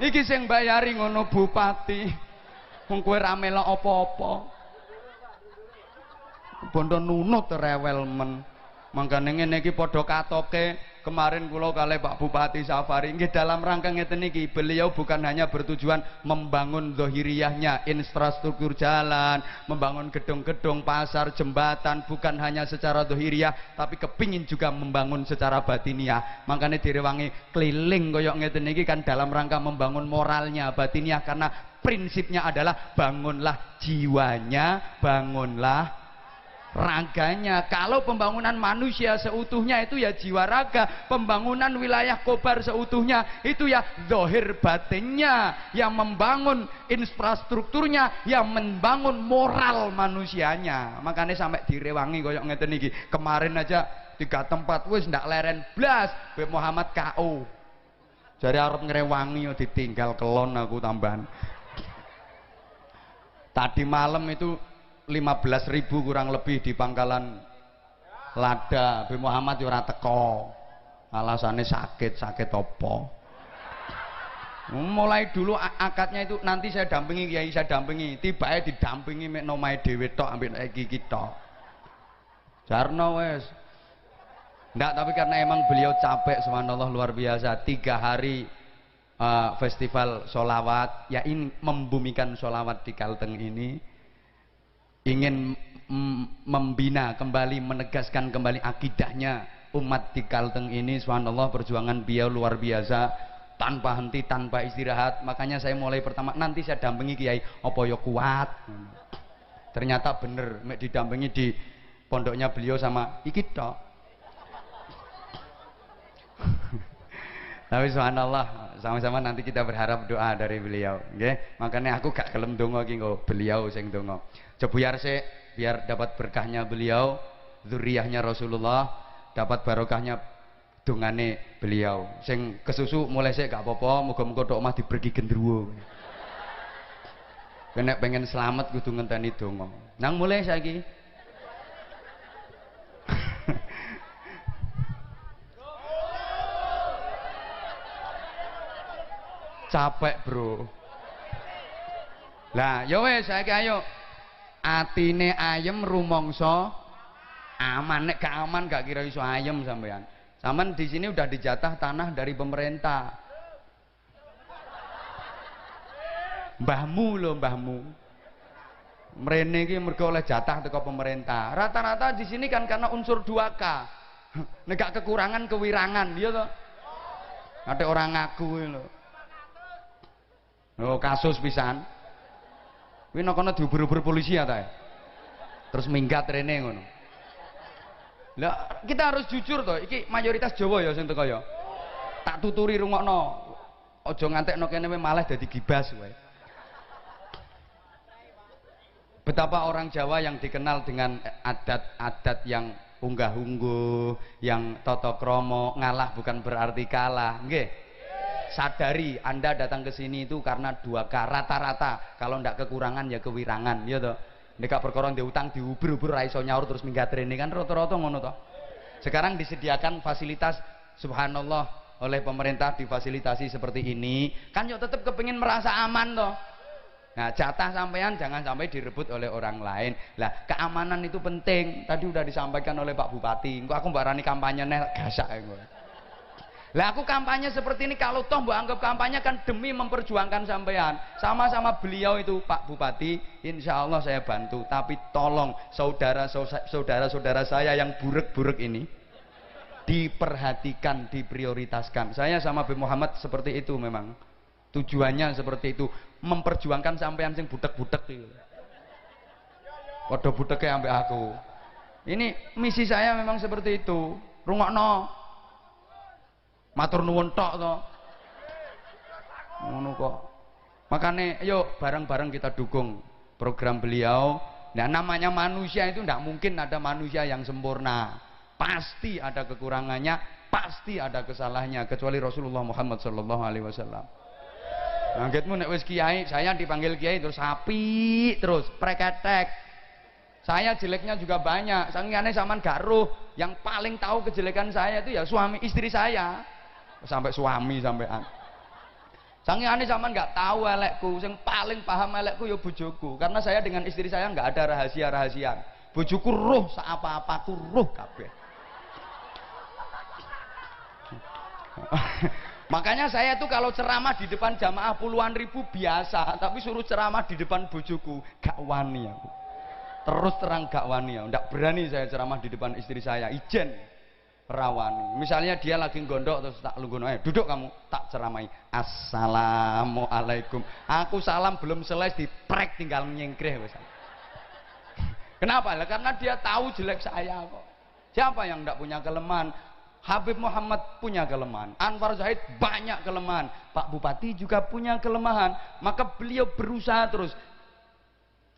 Iki sing bayari ngono bupati. Wong kowe ra melok apa-apa. Bondo nunut rewel men. Mangkane ngene iki padha katoke. Kemarin kula kalih Pak Bupati Safari nggih dalam rangka ngeten iki beliau bukan hanya bertujuan membangun zahiriyahnya infrastruktur jalan, membangun gedung-gedung, pasar, jembatan, bukan hanya secara zahiriyah tapi kepingin juga membangun secara batiniah. Makanya direwangi keliling koyok ngeten iki kan dalam rangka membangun moralnya batiniah, karena prinsipnya adalah bangunlah jiwanya, bangunlah raganya. Kalau pembangunan manusia seutuhnya itu ya jiwa raga, pembangunan wilayah Kobar seutuhnya itu ya zahir batinnya, yang membangun infrastrukturnya, yang membangun moral manusianya. Makanya sampai direwangi koyok ngeten iki. Kemarin aja 3 tempat wis ndak leren blas Beb Muhammad KO. Jare arep ngrewangi yo ditinggal kelon aku tambahan. Tadi malam itu 15.000 kurang lebih di Pangkalan Lada. Beb Muhammad ora teko. Alasannya sakit apa? Mulai dulu akadnya itu nanti saya dampingi kiai, saya dampingi. Tibae didampingi mek omahe dhewe tok ambek iki tok. Jarno wes. Enggak, tapi karena emang beliau capek, subhanallah luar biasa. 3 hari festival sholawat, ya ini membumikan sholawat di Kalteng ini, ingin membina kembali, menegaskan kembali akidahnya umat di Kalteng ini. Subhanallah, perjuangan beliau luar biasa, tanpa henti, tanpa istirahat. Makanya saya mulai pertama, nanti saya dampingi Kiai, opo yo kuat. Ternyata bener, didampingi di pondoknya beliau sama iki tok. Tapi subhanallah, sama-sama nanti kita berharap doa dari beliau, nggih. Makanya aku gak gelem donga iki nggo beliau sing donga. Jebuyar sik biar dapat berkahnya beliau, zuriyahnya Rasulullah, dapat barokahnya dongane beliau. Sing kesusu mulai sik gak apa-apa, muga-muga tok omah dibergi gendruwo. Nek pengen selamat kudu ngenteni donga. Nang mulai saiki. Capek bro. Lah ya wis saiki ayo. Atine ayem rumangsa aman. Nek gak aman gak kira iso ayem sampean. Sampean di sini udah dijatah tanah dari pemerintah. Mbahmu lho, mbahmu. Mrene iki mergo oleh jatah teko pemerintah. Rata-rata di sini kan karena unsur 2K. Nek gak kekurangan kewirangan, iya toh? Ada orang ngaku lho. Oh, kasus pisan. Kuwi nek kono diuber-uber polisi ya ta. Terus minggat rene ngono. Lah, kita harus jujur toh, iki mayoritas Jawa ya sing teko ya. Tak tuturi rungokno. Aja ngantekno kene malah dadi gibas wae. Betapa orang Jawa yang dikenal dengan adat-adat yang unggah-ungguh, yang tata krama, ngalah bukan berarti kalah, nggih. Sadari Anda datang ke sini itu karena 2K rata-rata. Kalau ndak kekurangan ya kewirangan, ya toh. Nek gak perkara diutang diuber-uber ra iso nyaur terus minggat rene kan rata-rata ngono toh. Sekarang disediakan fasilitas subhanallah oleh pemerintah, difasilitasi seperti ini, kan yo tetap kepengin merasa aman toh. Nah, jatah sampean jangan sampai direbut oleh orang lain. Lah, keamanan itu penting. Tadi udah disampaikan oleh Pak Bupati. Engko aku mbak rani kampanye nek gasak engko. Lah aku kampanye seperti ini, kalau toh mbak anggap kampanye kan demi memperjuangkan sampean. Sama-sama beliau itu Pak Bupati, insya Allah saya bantu. Tapi tolong saudara-saudara saya yang burek-burek ini diperhatikan, diprioritaskan. Saya sama B Muhammad seperti itu memang. Tujuannya seperti itu, memperjuangkan sampean sing butek-butek itu. Padha budeke ambek aku. Ini misi saya memang seperti itu. Rungokno. Matur nuwun tok to. Ngono kok. Makanya yuk bareng-bareng kita dukung program beliau. Nah, namanya manusia itu tidak mungkin ada manusia yang sempurna. Pasti ada kekurangannya, pasti ada kesalahannya, kecuali Rasulullah Muhammad sallallahu alaihi wasallam. Ngagetmu nek wis kiai, saya dipanggil kiai terus api terus preketek. Saya jeleknya juga banyak. Sangingane sampean gak roh, yang paling tahu kejelekan saya itu ya suami istri saya. Sampai suami sampean. Sangingane sampean nggak tahu elekku, yang paling paham elekku ya bojoku. Karena saya dengan istri saya nggak ada rahasia-rahasiaan. Bojoku roh apa-apaku roh kabeh. Makanya saya tuh kalau ceramah di depan jamaah puluhan ribu biasa, tapi suruh ceramah di depan bojoku gak wani aku. Terus terang gak wani ya, ndak berani saya ceramah di depan istri saya, ijen. Rawani. Misalnya dia lagi gondok terus tak lungguhno, duduk kamu, tak ceramai. Assalamualaikum. Aku salam belum selesai diprek tinggal nyengkreh wis. Kenapa? Lah karena dia tahu jelek saya kok. Siapa yang tidak punya kelemahan? Habib Muhammad punya kelemahan, Anwar Zahid banyak kelemahan, Pak Bupati juga punya kelemahan. Maka beliau berusaha terus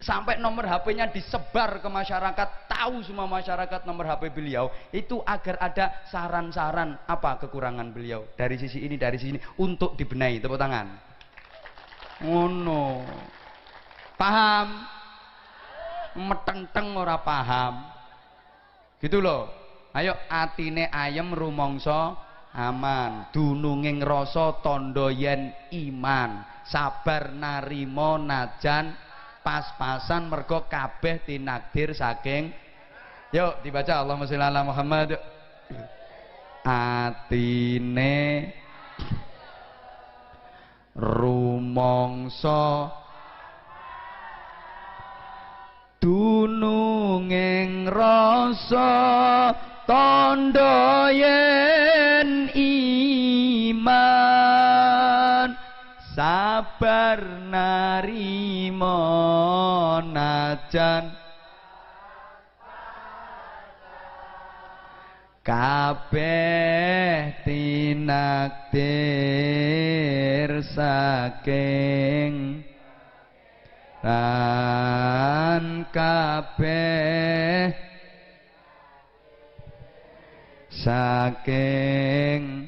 sampai nomor HP-nya disebar ke masyarakat, tahu semua masyarakat nomor HP beliau, itu agar ada saran-saran apa kekurangan beliau dari sisi ini, dari sini, untuk dibenahi. Tepuk tangan. Oh no. Paham? Meteng-teng ora paham. Gitu loh. Ayo atine ayem rumangsa aman, dununging rasa tandha yen iman, sabar narima najan pas-pasan mergo kabeh tinakdir saking. Yuk dibaca Allahumma sholli ala Muhammad. atine rumangsa dununging rasa tandha yen iman sabar narima najan kabeh tinakdir saking lan kabeh saking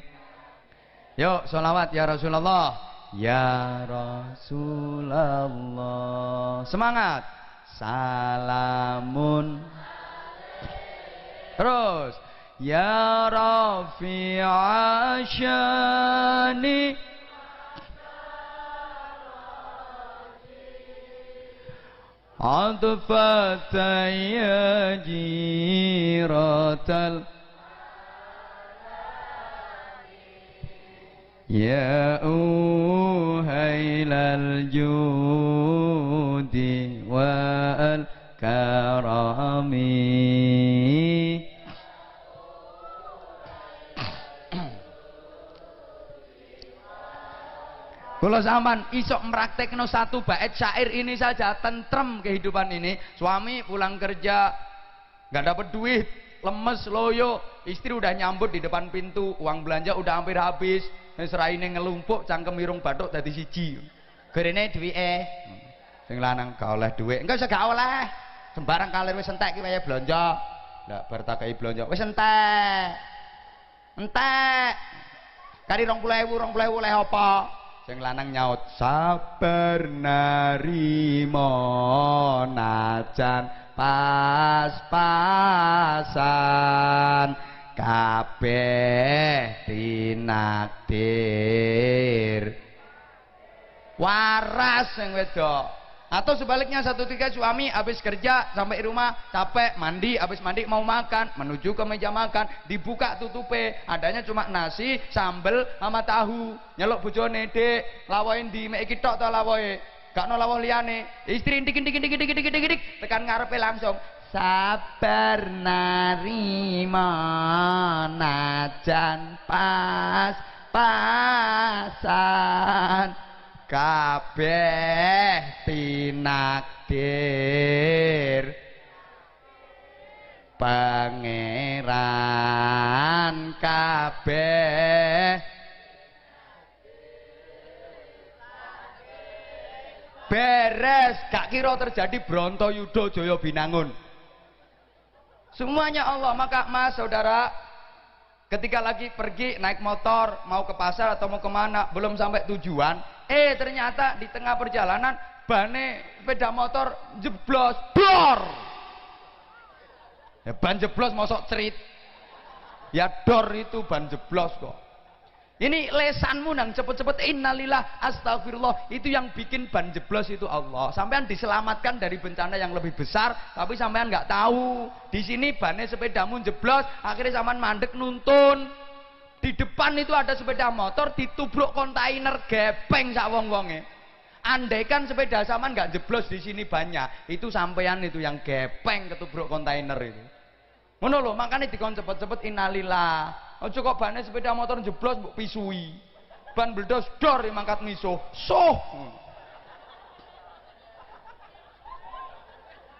yuk sholawat ya Rasulullah ya Rasulullah semangat salamun terus ya Rafi'a syani adfata ya jiratal ya uhailal judi wal karami kalau sampean isok mempraktekno satu bait syair ini saja tentrem kehidupan ini. Suami pulang kerja nggak dapat duit, lemes loyo, istri udah nyambut di depan pintu, uang belanja udah hampir habis, seraine ngelumpuk, cangkem irung bathuk dadi siji. Gerene duwike. Sing lanang gak oleh duit, enggak usah gak oleh. Sembarang kalir wis entek ki wae blanja. Lah bar tak kei blanja wis entek. Entek. Kari 20.000 oleh apa? Sing lanang nyaut sabar narima najan pas-pasan kabeh tinakdir waras sing wedok. Atau sebaliknya satu tiga suami habis kerja sampai rumah capek mandi, habis mandi mau makan menuju ke meja makan dibuka tutupe adanya cuma nasi sambel sama tahu nyelok bojone dek lawain di mek iki tok ta lawoe gak ono lawuh liyane istri dik tekan ngarepe langsung sabar narima najan pas-pasan kabeh tinakdir pangeran kabeh beres gak kira terjadi Brontoyuda Jaya Binangun semuanya Allah. Maka mas saudara ketika lagi pergi naik motor mau ke pasar atau mau kemana belum sampai tujuan ternyata di tengah perjalanan bane sepeda motor jeblos dor ya ban jeblos mosok cerit ya dor itu ban jeblos kok. Ini lesanmu nang cepet-cepet innalillah astagfirullah itu yang bikin ban jeblos itu Allah. Sampean diselamatkan dari bencana yang lebih besar tapi sampean nggak tahu di sini bannya sepedamu jeblos akhirnya sampean mandek nuntun. Di depan itu ada sepeda motor ditubruk kontainer gepeng sak wong-wonge. Andaikan sepeda sampean nggak jeblos di sini banyak itu sampean itu yang gepeng ketubruk kontainer itu. Ngono lho makanya dikon cepet-cepet innalillah. Aja kok bane sepeda motor jeblos mbok pisui. Ban bledos dor mangkat misuh. Soh.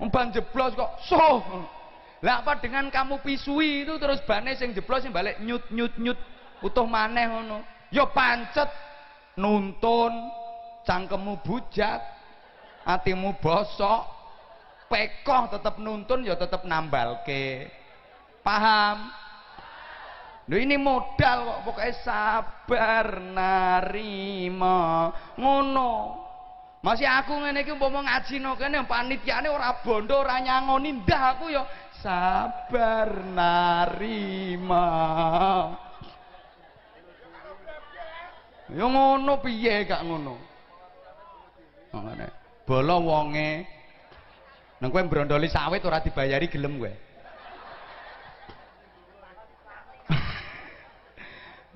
Ban jeblos kok soh. Lah apa dengan kamu pisui itu terus bane sing jeblos sing balik nyut utuh maneh ngono. Ya pancet nuntun cangkemmu bujat, atimu bosok, pekoh tetep nuntun ya tetep nambalke. Paham? Lho ini modal kok pokoknya sabar narima ngono. Masih aku ngene iki umpama ngaji no kene panitiane ora bondo ora nyangoni ndah aku ya sabar narima. Ya ngono piye gak ngono. Ngene. Bolo wonge nang kowe brondoli sawit ora dibayari gelem kowe.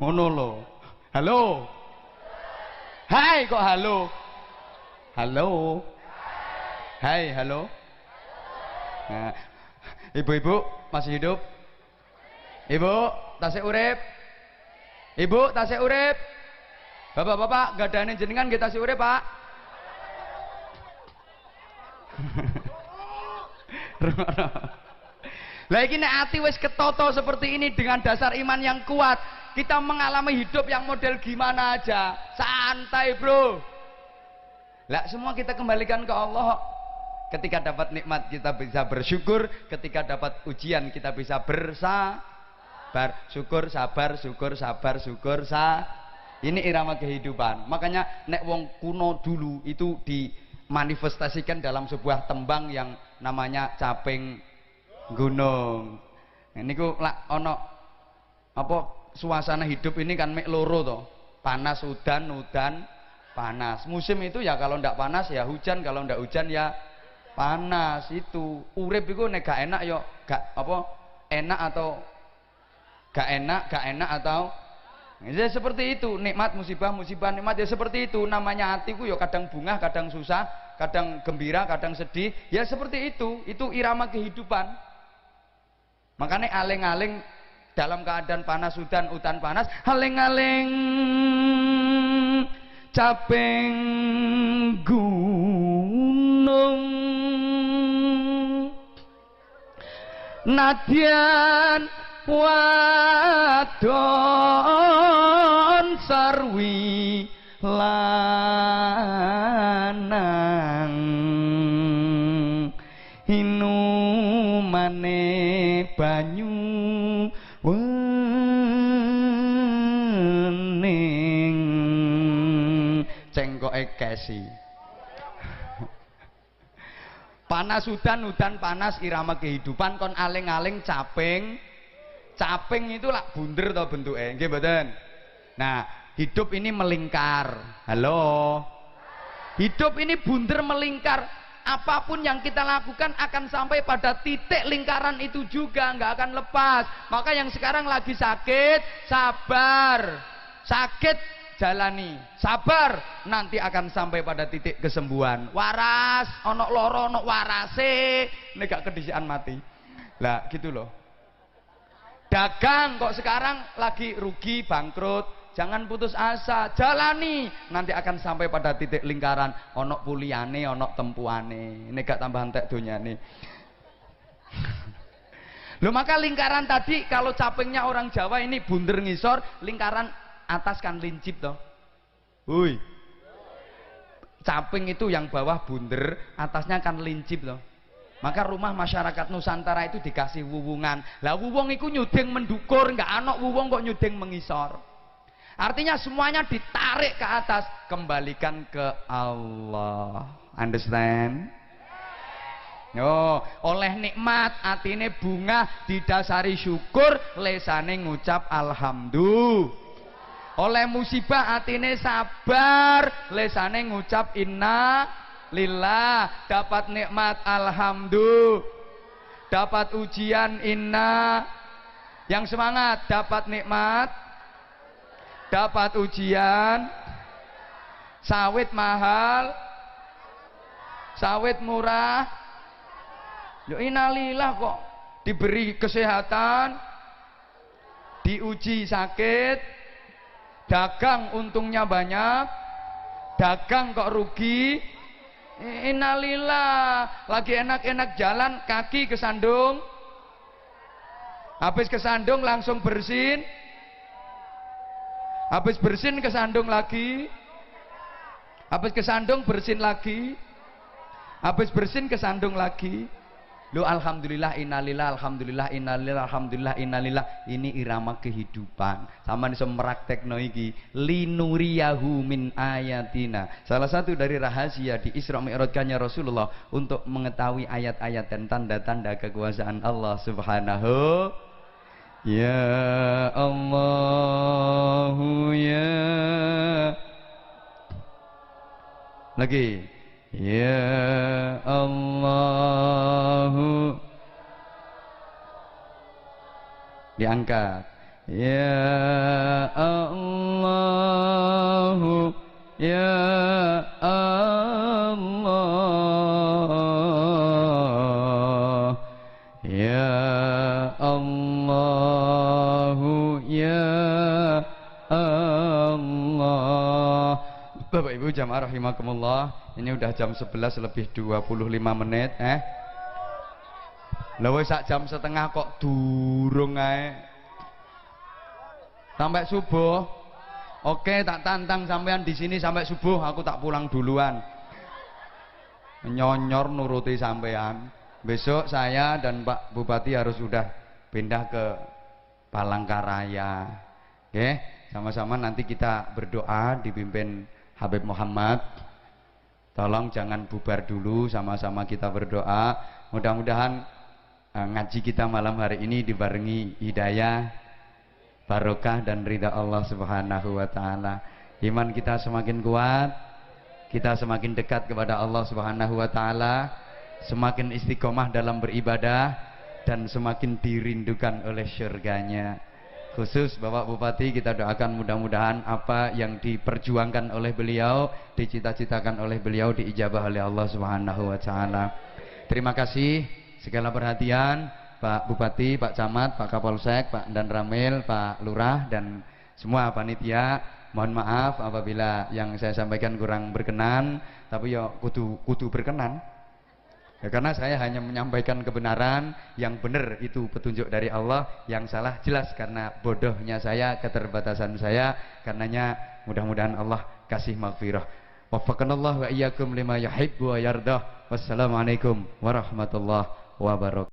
Ngono lho. Halo. Hai kok halo. Halo. Hai, halo. Nah, ibu-ibu masih hidup? Ibu, tasik urip? Ibu, tasik urip? Bapak-bapak, gadane jenengan nggih tasik urip, Pak? Lah iki nek ati wis ketoto seperti ini dengan dasar iman yang kuat, kita mengalami hidup yang model gimana aja, santai, Bro. Lah semua kita kembalikan ke Allah. Ketika dapat nikmat kita bisa bersyukur, ketika dapat ujian kita bisa bersabar, syukur, sabar, syukur, sabar, syukur, ini irama kehidupan. Makanya nek wong kuno dulu itu dimanifestasikan dalam sebuah tembang yang namanya Caping Gunung. Ini ku lak ono apa suasana hidup ini kan mek loro to. Panas udan, udan panas. Musim itu ya kalau ndak panas ya hujan, kalau ndak hujan ya panas. Itu urip iku nek gak enak yo gak apa enak atau gak enak atau ya seperti itu. Nikmat musibah, musibah nikmat ya seperti itu. Namanya hatiku yo kadang bunga, kadang susah, kadang gembira, kadang sedih. Ya seperti itu. Itu irama kehidupan. Makanya aling-aling dalam keadaan panas udan panas, aling-aling caping gunung nadyan wadon sarwi lanang inumane banyu wening cengkoke kesi. Panas udan panas irama kehidupan kon aling-aling caping itu lah bunder to bentuke nggih mboten. Nah hidup ini melingkar. Halo, hidup ini bunder melingkar. Apapun yang kita lakukan akan sampai pada titik lingkaran itu juga, nggak akan lepas. Maka yang sekarang lagi sakit, sabar. Sakit, jalani. Sabar, nanti akan sampai pada titik kesembuhan. Waras, onok loro, onok warase, ini gak kedisian mati. Lah, gitu loh. Dagang kok sekarang lagi rugi, bangkrut. Jangan putus asa, jalani. Nanti akan sampai pada titik lingkaran. Onok puliane, onok tempuane. Ini gak tambahan tek donyane. Loh maka lingkaran tadi kalau capingnya orang Jawa ini bunder ngisor, lingkaran atas kan lincip toh. Hui. Caping itu yang bawah bunder, atasnya kan lincip loh. Maka rumah masyarakat Nusantara itu dikasih wuwungan. Lah wuwung itu nyudeng mendukur, nggak anok wuwung kok nyudeng mengisor. Artinya semuanya ditarik ke atas, kembalikan ke Allah. Understand? Yo, oleh nikmat atine bunga didasari syukur, lesane ngucap alhamdulillah. Oleh musibah atine sabar, lesane ngucap inna lillah. Dapat nikmat alhamdulillah. Dapat ujian inna. Yang semangat dapat nikmat, dapat ujian, sawit mahal, sawit murah. Yo innalillah kok diberi kesehatan, diuji sakit, dagang untungnya banyak, dagang kok rugi. Innalillah, lagi enak-enak jalan kaki kesandung, habis kesandung langsung bersin. Habis bersin kesandung lagi, habis kesandung bersin lagi, habis bersin kesandung lagi. Lo alhamdulillah innalillah, alhamdulillah innalillah, alhamdulillah innalillah. Ini irama kehidupan. Sama nih meraktekno iki linuriyahu min ayatina. Salah satu dari rahasia di Isra Mi'rajnya Rasulullah untuk mengetahui ayat-ayat dan tanda-tanda kekuasaan Allah Subhanahu. Ya Allahu ya. Lagi. Ya Allahu. Diangkat. Ya Allah, Ya Allah, Ya Allah, Ya Allah. Bapak Ibu jamaah rahimakumullah, ini udah jam 11 lebih 25 menit. Lah wis sak jam setengah kok durung ae. Sampai subuh. Oke, tak tantang sampean di sini sampai subuh, aku tak pulang duluan. Nyonyor nuruti sampean. Besok saya dan Pak Bupati harus sudah pindah ke Palangkaraya. Oke, sama-sama nanti kita berdoa dipimpin Habib Muhammad. Tolong jangan bubar dulu, sama-sama kita berdoa. Mudah-mudahan ngaji kita malam hari ini dibarengi hidayah, barokah dan ridha Allah Subhanahu wa taala. Iman kita semakin kuat, kita semakin dekat kepada Allah Subhanahu wa taala, semakin istiqomah dalam beribadah dan semakin dirindukan oleh surganya. Khusus Bapak Bupati kita doakan mudah-mudahan apa yang diperjuangkan oleh beliau, dicita-citakan oleh beliau diijabah oleh Allah Subhanahu wa taala. Terima kasih segala perhatian Pak Bupati, Pak Camat, Pak Kapolsek, Pak Dan Ramil, Pak Lurah dan semua panitia. Mohon maaf apabila yang saya sampaikan kurang berkenan, tapi ya kudu berkenan. Ya, karena saya hanya menyampaikan kebenaran, yang benar itu petunjuk dari Allah, yang salah jelas karena bodohnya saya, keterbatasan saya. Karenanya mudah-mudahan Allah kasih maghfirah. Waffaqanallahu wa iyyakum lima yuhibbu wa yardah. Wassalamualaikum warahmatullahi wabarakatuh.